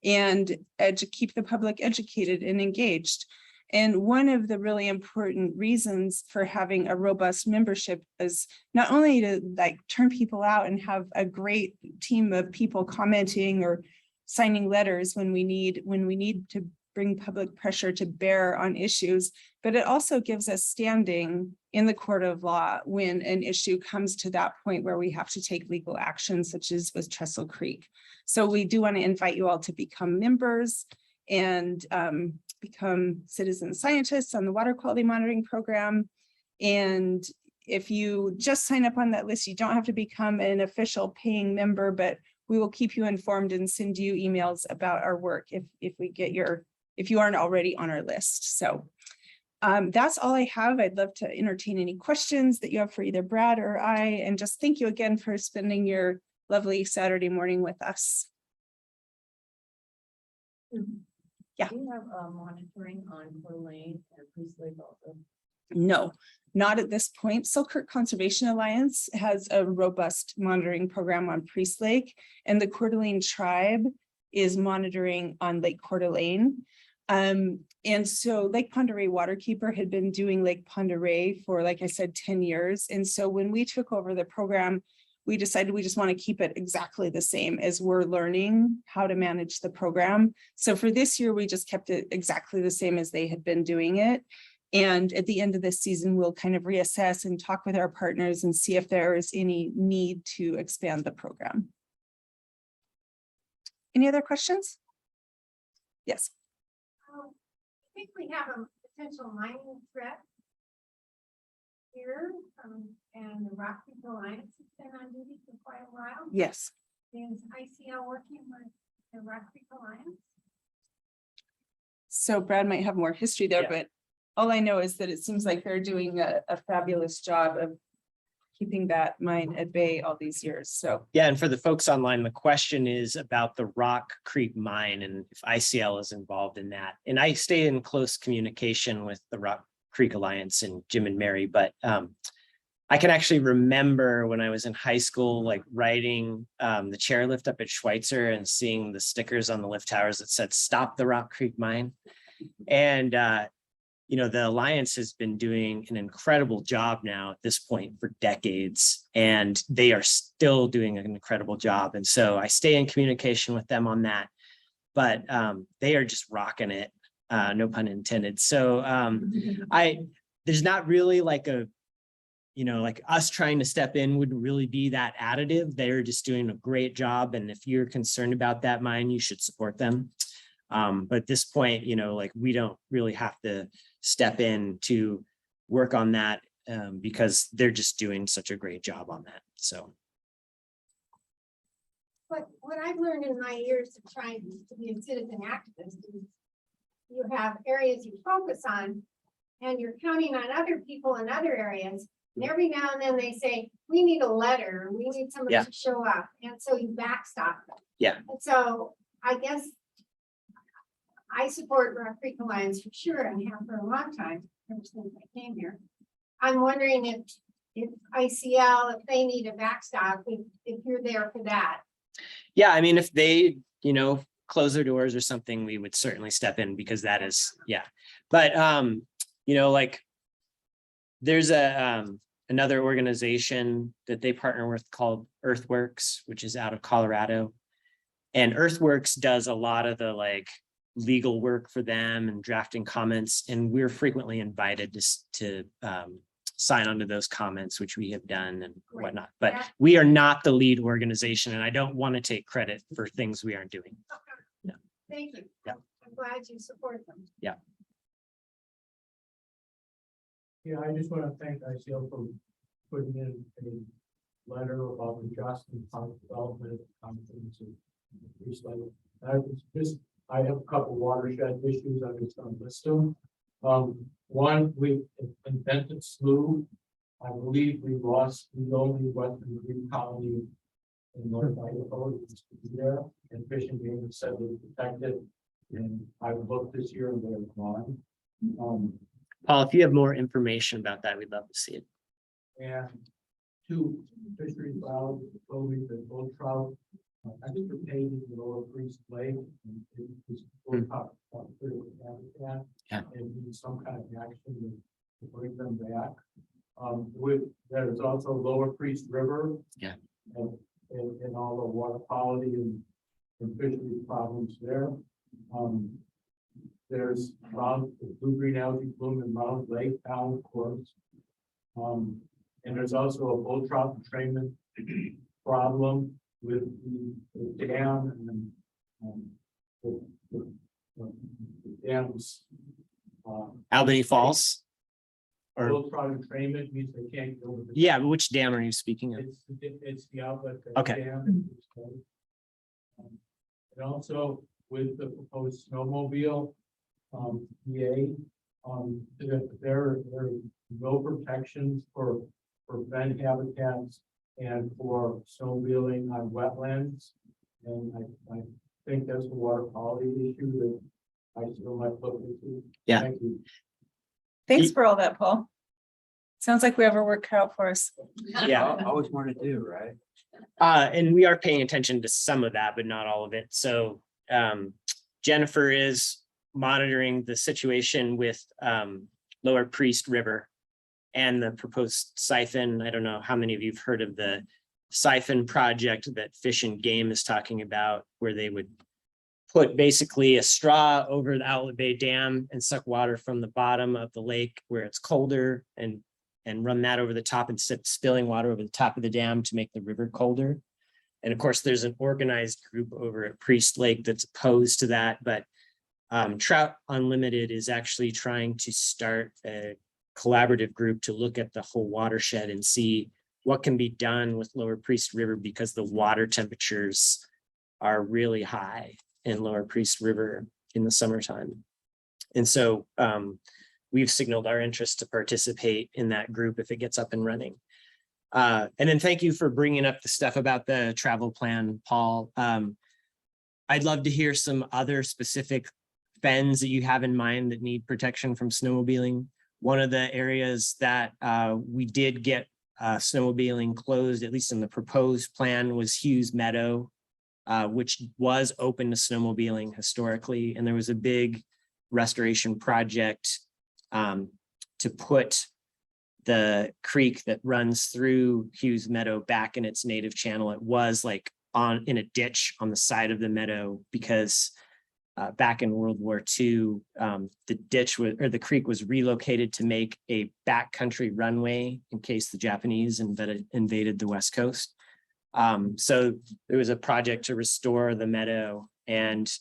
and to keep the public educated and engaged. And one of the really important reasons for having a robust membership is not only to like turn people out and have a great team of people commenting or signing letters when we need to bring public pressure to bear on issues, but it also gives us standing in the court of law when an issue comes to that point where we have to take legal action, such as with Trestle Creek. So we do want to invite you all to become members and become citizen scientists on the water quality monitoring program. And if you just sign up on that list, you don't have to become an official paying member, but we will keep you informed and send you emails about our work if you aren't already on our list. So that's all I have. I'd love to entertain any questions that you have for either Brad or I, and just thank you again for spending your lovely Saturday morning with us. Yeah. Do you have monitoring on Coeur Lane and Priest Lake also? No, not at this point. Selkirk Conservation Alliance has a robust monitoring program on Priest Lake, and the Coeur d'Alene tribe is monitoring on Lake Coeur d'Alene. And so Lake Pend Oreille Waterkeeper had been doing Lake Pend Oreille for, like I said, 10 years. And so when we took over the program, we decided we just want to keep it exactly the same as we're learning how to manage the program. So for this year, we just kept it exactly the same as they had been doing it. And at the end of this season, we'll kind of reassess and talk with our partners and see if there is any need to expand the program. Any other questions? Yes. I think we have a potential mining threat here, and the Rock Creek Alliance has been on duty for quite a while. Yes. Is ICL working with the Rock Creek Alliance? So Brad might have more history there, Yeah. but all I know is that it seems like they're doing a fabulous job of keeping that mine at bay all these years. So Yeah, and for the folks online, the question is about the Rock Creek mine and if ICL is involved in that. And I stay in close communication with the Rock Creek Alliance and Jim and Mary, but I can actually remember when I was in high school, like riding the chairlift up at Schweitzer and seeing the stickers on the lift towers that said, "Stop the Rock Creek mine." And you know, the Alliance has been doing an incredible job now at this point for decades, and they are still doing an incredible job. And so I stay in communication with them on that, but they are just rocking it, no pun intended. So there's not really like a, you know, like us trying to step in wouldn't really be that additive. They're just doing a great job. And if you're concerned about that mine, you should support them. But at this point, you know, like we don't really have to step in to work on that because they're just doing such a great job on that. So. But what I've learned in my years of trying to be a citizen activist is you have areas you focus on and you're counting on other people in other areas. And every now and then they say, we need a letter, we need somebody to show up. And so you backstop them. Yeah. And so I guess I support Rock Creek Alliance for sure and have for a long time, ever since I came here. I'm wondering if ICL, if they need a backstop, if you're there for that. Yeah, I mean, if they, you know, close their doors or something, we would certainly step in because that is, yeah. But, you know, like there's another organization that they partner with called Earthworks, which is out of Colorado. And Earthworks does a lot of the like legal work for them and drafting comments. And we're frequently invited to sign onto those comments, which we have done and whatnot. But we are not the lead organization, and I don't want to take credit for things we aren't doing. No. Thank you. Yeah. I'm glad you support them. Yeah. Yeah, I just want to thank ICL for putting in a letter about the just and park development conference and recycle. I have a couple watershed issues. I just want to list them. One, we invented slough. I believe we lost the only Western Green colony in North Idaho that used to be there, and Fish and Game said they protected. And I've looked this year and they're gone. Paul, if you have more information about that, we'd love to see it. And two fisheries biology, and bull trout. I think they're paid in the Lower Priest Lake. And it was critical habitat. Yeah. And need some kind of action to bring them back. There's also Lower Priest River. Yeah. And all the water quality and fishery problems there. There's blue-green algae bloom in Round Lake down, of course. And there's also a bull trout entrainment problem with the dam and the dams. Albany Falls? Or, Bull trout entrainment means they can't go over the. yeah, but which dam are you speaking of? It's the outlet. Okay. Dam. And also with the proposed snowmobile, EA, there are no protections for vent habitats and for snowmobiling on wetlands. And I think that's a water quality issue that I still might look into. Yeah. Thank you. thanks for all that, Paul. Sounds like we have our work cut out for us. Yeah. Always want to do, right? And we are paying attention to some of that, but not all of it. So Jennifer is monitoring the situation with Lower Priest River and the proposed siphon. I don't know how many of you have heard of the siphon project that Fish and Game is talking about, where they would put basically a straw over the Outlet Bay Dam and suck water from the bottom of the lake where it's colder and run that over the top instead of spilling water over the top of the dam to make the river colder. And of course, there's an organized group over at Priest Lake that's opposed to that, but Trout Unlimited is actually trying to start a collaborative group to look at the whole watershed and see what can be done with Lower Priest River, because the water temperatures are really high in Lower Priest River in the summertime. And so we've signaled our interest to participate in that group if it gets up and running. And then thank you for bringing up the stuff about the travel plan, Paul. I'd love to hear some other specific fens that you have in mind that need protection from snowmobiling. One of the areas that we did get snowmobiling closed, at least in the proposed plan, was Hughes Meadow, which was open to snowmobiling historically. And there was a big restoration project to put the creek that runs through Hughes Meadow back in its native channel. It was like in a ditch on the side of the meadow, because back in World War II, the creek was relocated to make a backcountry runway in case the Japanese invaded the West Coast. So there was a project to restore the meadow, and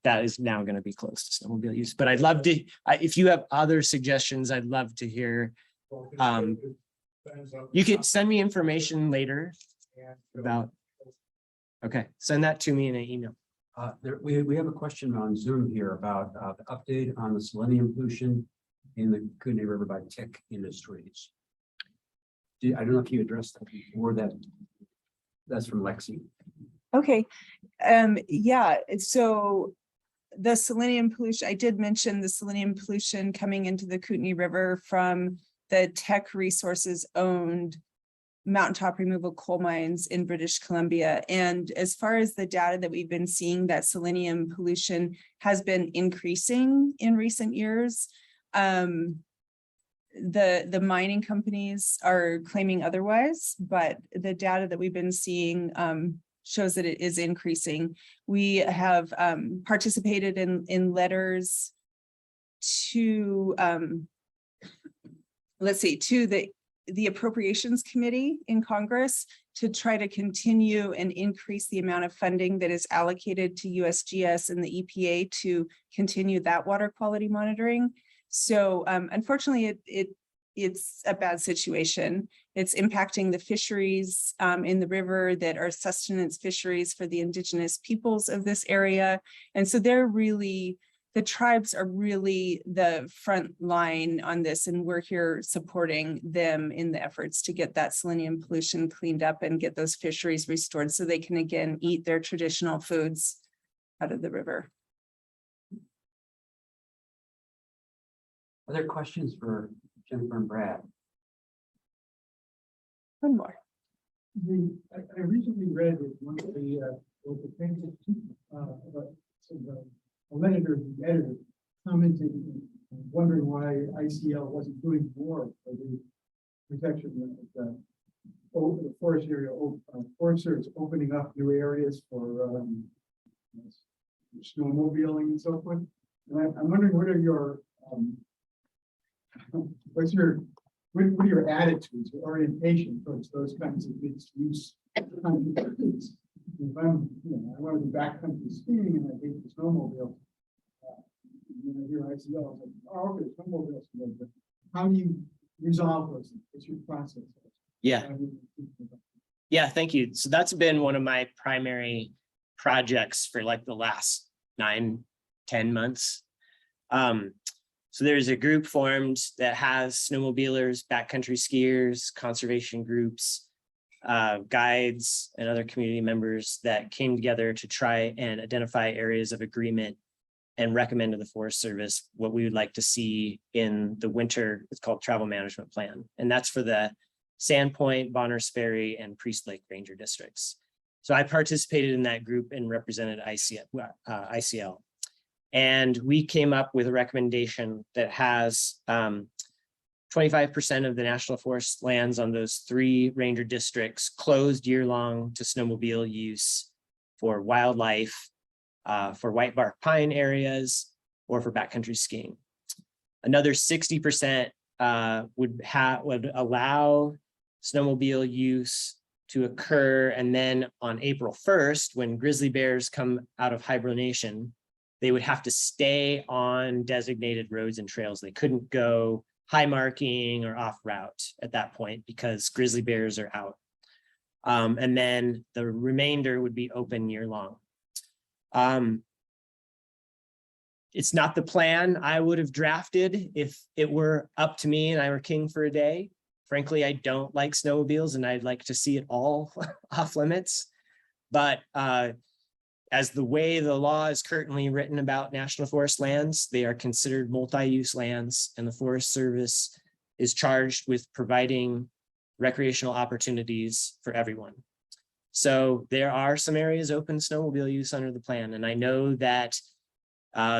that is now going to be closed to snowmobile use. But I'd love to, if you have other suggestions, I'd love to hear. You can send me information later about. Okay, send that to me in an email. We have a question on Zoom here about the update on the selenium pollution in the Kootenai River by tech industries. I don't know if you addressed that before. That's from Lexi. Okay, yeah, so the selenium pollution, I did mention the selenium pollution coming into the Kootenai River from the Teck Resources owned mountaintop removal coal mines in British Columbia. And as far as the data that we've been seeing, that selenium pollution has been increasing in recent years. The mining companies are claiming otherwise, but the data that we've been seeing shows that it is increasing. We have participated in letters to, to the Appropriations Committee in Congress to try to continue and increase the amount of funding that is allocated to USGS and the EPA to continue that water quality monitoring. So unfortunately, it's a bad situation. It's impacting the fisheries in the river that are sustenance fisheries for the indigenous peoples of this area. And so the tribes are really the front line on this, and we're here supporting them in the efforts to get that selenium pollution cleaned up and get those fisheries restored so they can again eat their traditional foods out of the river. Other questions for Jennifer and Brad? One more. I recently read one of the things a editor commenting, wondering why ICL wasn't doing more for the protection of the forest area. Forest Service opening up new areas for snowmobiling and so forth. And I'm wondering what are your what are your attitudes, your orientation towards those kinds of mixed use? If I'm, I want to be backcountry skiing and I hate the snowmobile. When I hear ICL, I'm like, oh, okay, snowmobiles. But how do you resolve those things? What's your process? Yeah. Yeah, thank you. So that's been one of my primary projects for like the last 9-10 months. So there's a group formed that has snowmobilers, backcountry skiers, conservation groups, guides, and other community members that came together to try and identify areas of agreement and recommend to the Forest Service what we would like to see in the winter. It's called Travel Management Plan. And that's for the Sandpoint, Bonners Ferry, and Priest Lake Ranger districts. So I participated in that group and represented ICL. And we came up with a recommendation that has 25% of the National Forest lands on those 3 ranger districts closed year-long to snowmobile use for wildlife, for white bark pine areas, or for backcountry skiing. Another 60% would allow snowmobile use to occur, and then on April 1st, when grizzly bears come out of hibernation, they would have to stay on designated roads and trails. They couldn't go high marking or off route at that point because grizzly bears are out. And then the remainder would be open year long. It's not the plan I would have drafted if it were up to me and I were king for a day. Frankly, I don't like snowmobiles and I'd like to see it all off limits. But as the way the law is currently written about national forest lands, they are considered multi-use lands, and the Forest Service is charged with providing recreational opportunities for everyone. So there are some areas open to snowmobile use under the plan. And I know that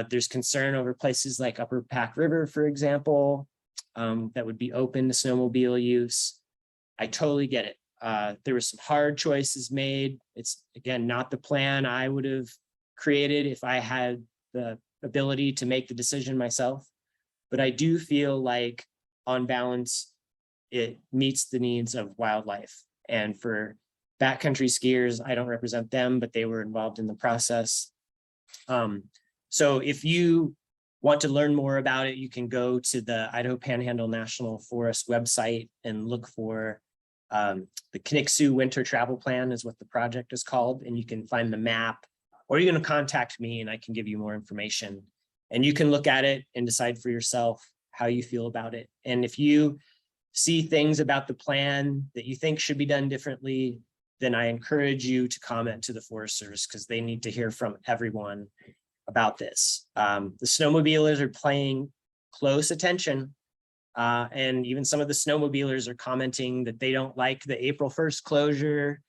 there's concern over places like Upper Pack River, for example, that would be open to snowmobile use. I totally get it. There were some hard choices made. It's, again, not the plan I would have created if I had the ability to make the decision myself. But I do feel like, on balance, it meets the needs of wildlife. And for backcountry skiers, I don't represent them, but they were involved in the process. So if you want to learn more about it, you can go to the Idaho Panhandle National Forest website and look for the Kniksu Winter Travel Plan is what the project is called. And you can find the map, or you're going to contact me and I can give you more information. And you can look at it and decide for yourself how you feel about it. And if you see things about the plan that you think should be done differently, then I encourage you to comment to the Forest Service because they need to hear from everyone about this. The snowmobilers are paying close attention. And even some of the snowmobilers are commenting that they don't like the April 1st closure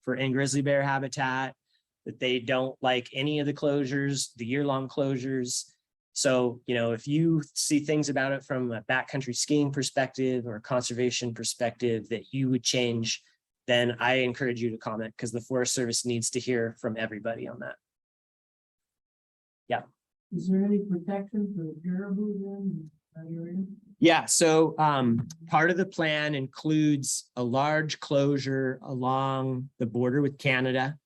for in grizzly bear habitat, that they don't like any of the closures, the year-long closures. So, you know, if you see things about it from a backcountry skiing perspective or a conservation perspective that you would change, then I encourage you to comment because the Forest Service needs to hear from everybody on that. Yeah. Is there any protection for the caribou then? in that area? Yeah, so part of the plan includes a large closure along the border with Canada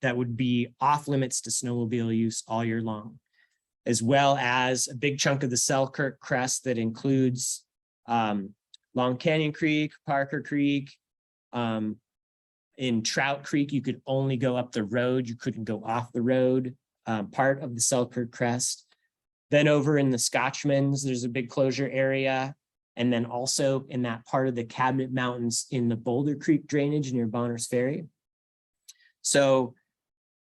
that would be off limits to snowmobile use all year long, as well as a big chunk of the Selkirk Crest that includes Long Canyon Creek, Parker Creek. In Trout Creek, you could only go up the road, you couldn't go off the road, part of the Selkirk Crest. Then over in the Scotchmans, there's a big closure area. And then also in that part of the Cabinet Mountains in the Boulder Creek drainage near Bonners Ferry. So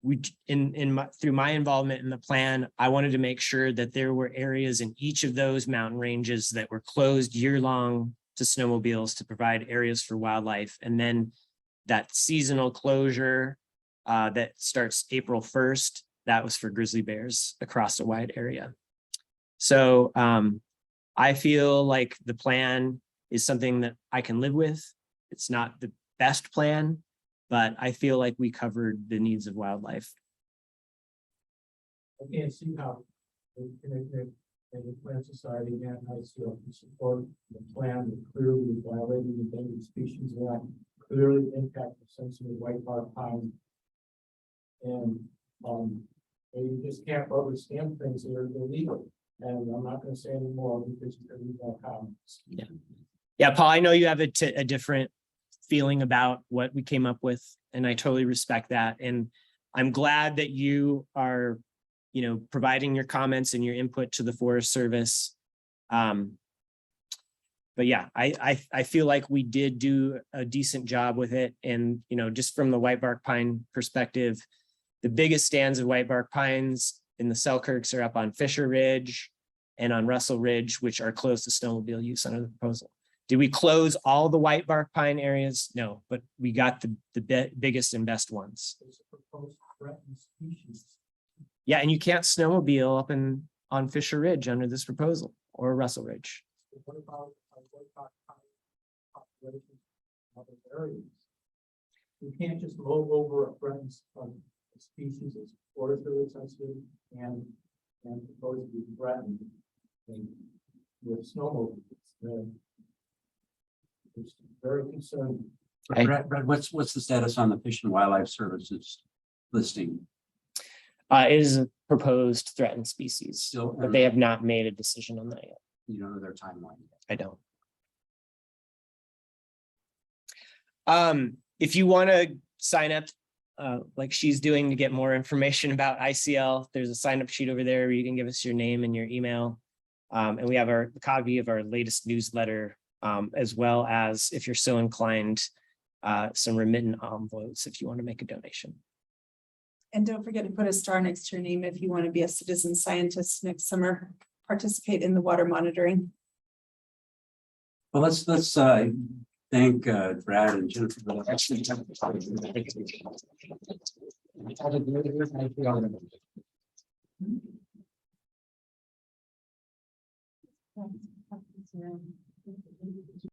we, through my involvement in the plan, I wanted to make sure that there were areas in each of those mountain ranges that were closed year long to snowmobiles to provide areas for wildlife. And then that seasonal closure that starts April 1st, that was for grizzly bears across a wide area. So I feel like the plan is something that I can live with. It's not the best plan, but I feel like we covered the needs of wildlife. I can't see how the Connecticut and the Plant Society and ICL can support the plan that clearly is violating the Endangered Species Act, clearly impact the sensitive white bark pine. And you just can't rubber stamp things that are illegal. And I'm not going to say any more because you can read my comments. Yeah. Yeah, Paul, I know you have a different feeling about what we came up with, and I totally respect that. And I'm glad that you are, you know, providing your comments and your input to the Forest Service. But yeah, I feel like we did do a decent job with it. And, you know, just from the white bark pine perspective, the biggest stands of white bark pines in the Selkirks are up on Fisher Ridge and on Russell Ridge, which are closed to snowmobile use under the proposal. Did we close all the white bark pine areas? No, but we got the biggest and best ones. It's a proposed threatened species. Yeah, and you can't snowmobile up on Fisher Ridge under this proposal or Russell Ridge. So what about populations in other areas? You can't just roll over a threatened species as forest really sensitive and proposed to be threatened with snowmobiles. It's very concerning. Brad, what's the status on the Fish and Wildlife Services listing? It is a proposed threatened species, Still, but they have not made a decision on that yet. You don't know their timeline. I don't. If you want to sign up, like she's doing to get more information about ICL, there's a sign up sheet over there where you can give us your name and your email. And we have a copy of our latest newsletter, as well as, if you're so inclined, some remittance envelopes if you want to make a donation. And don't forget to put a star next to your name if you want to be a citizen scientist next summer, participate in the water monitoring. Well, let's thank Brad and Jennifer. For that.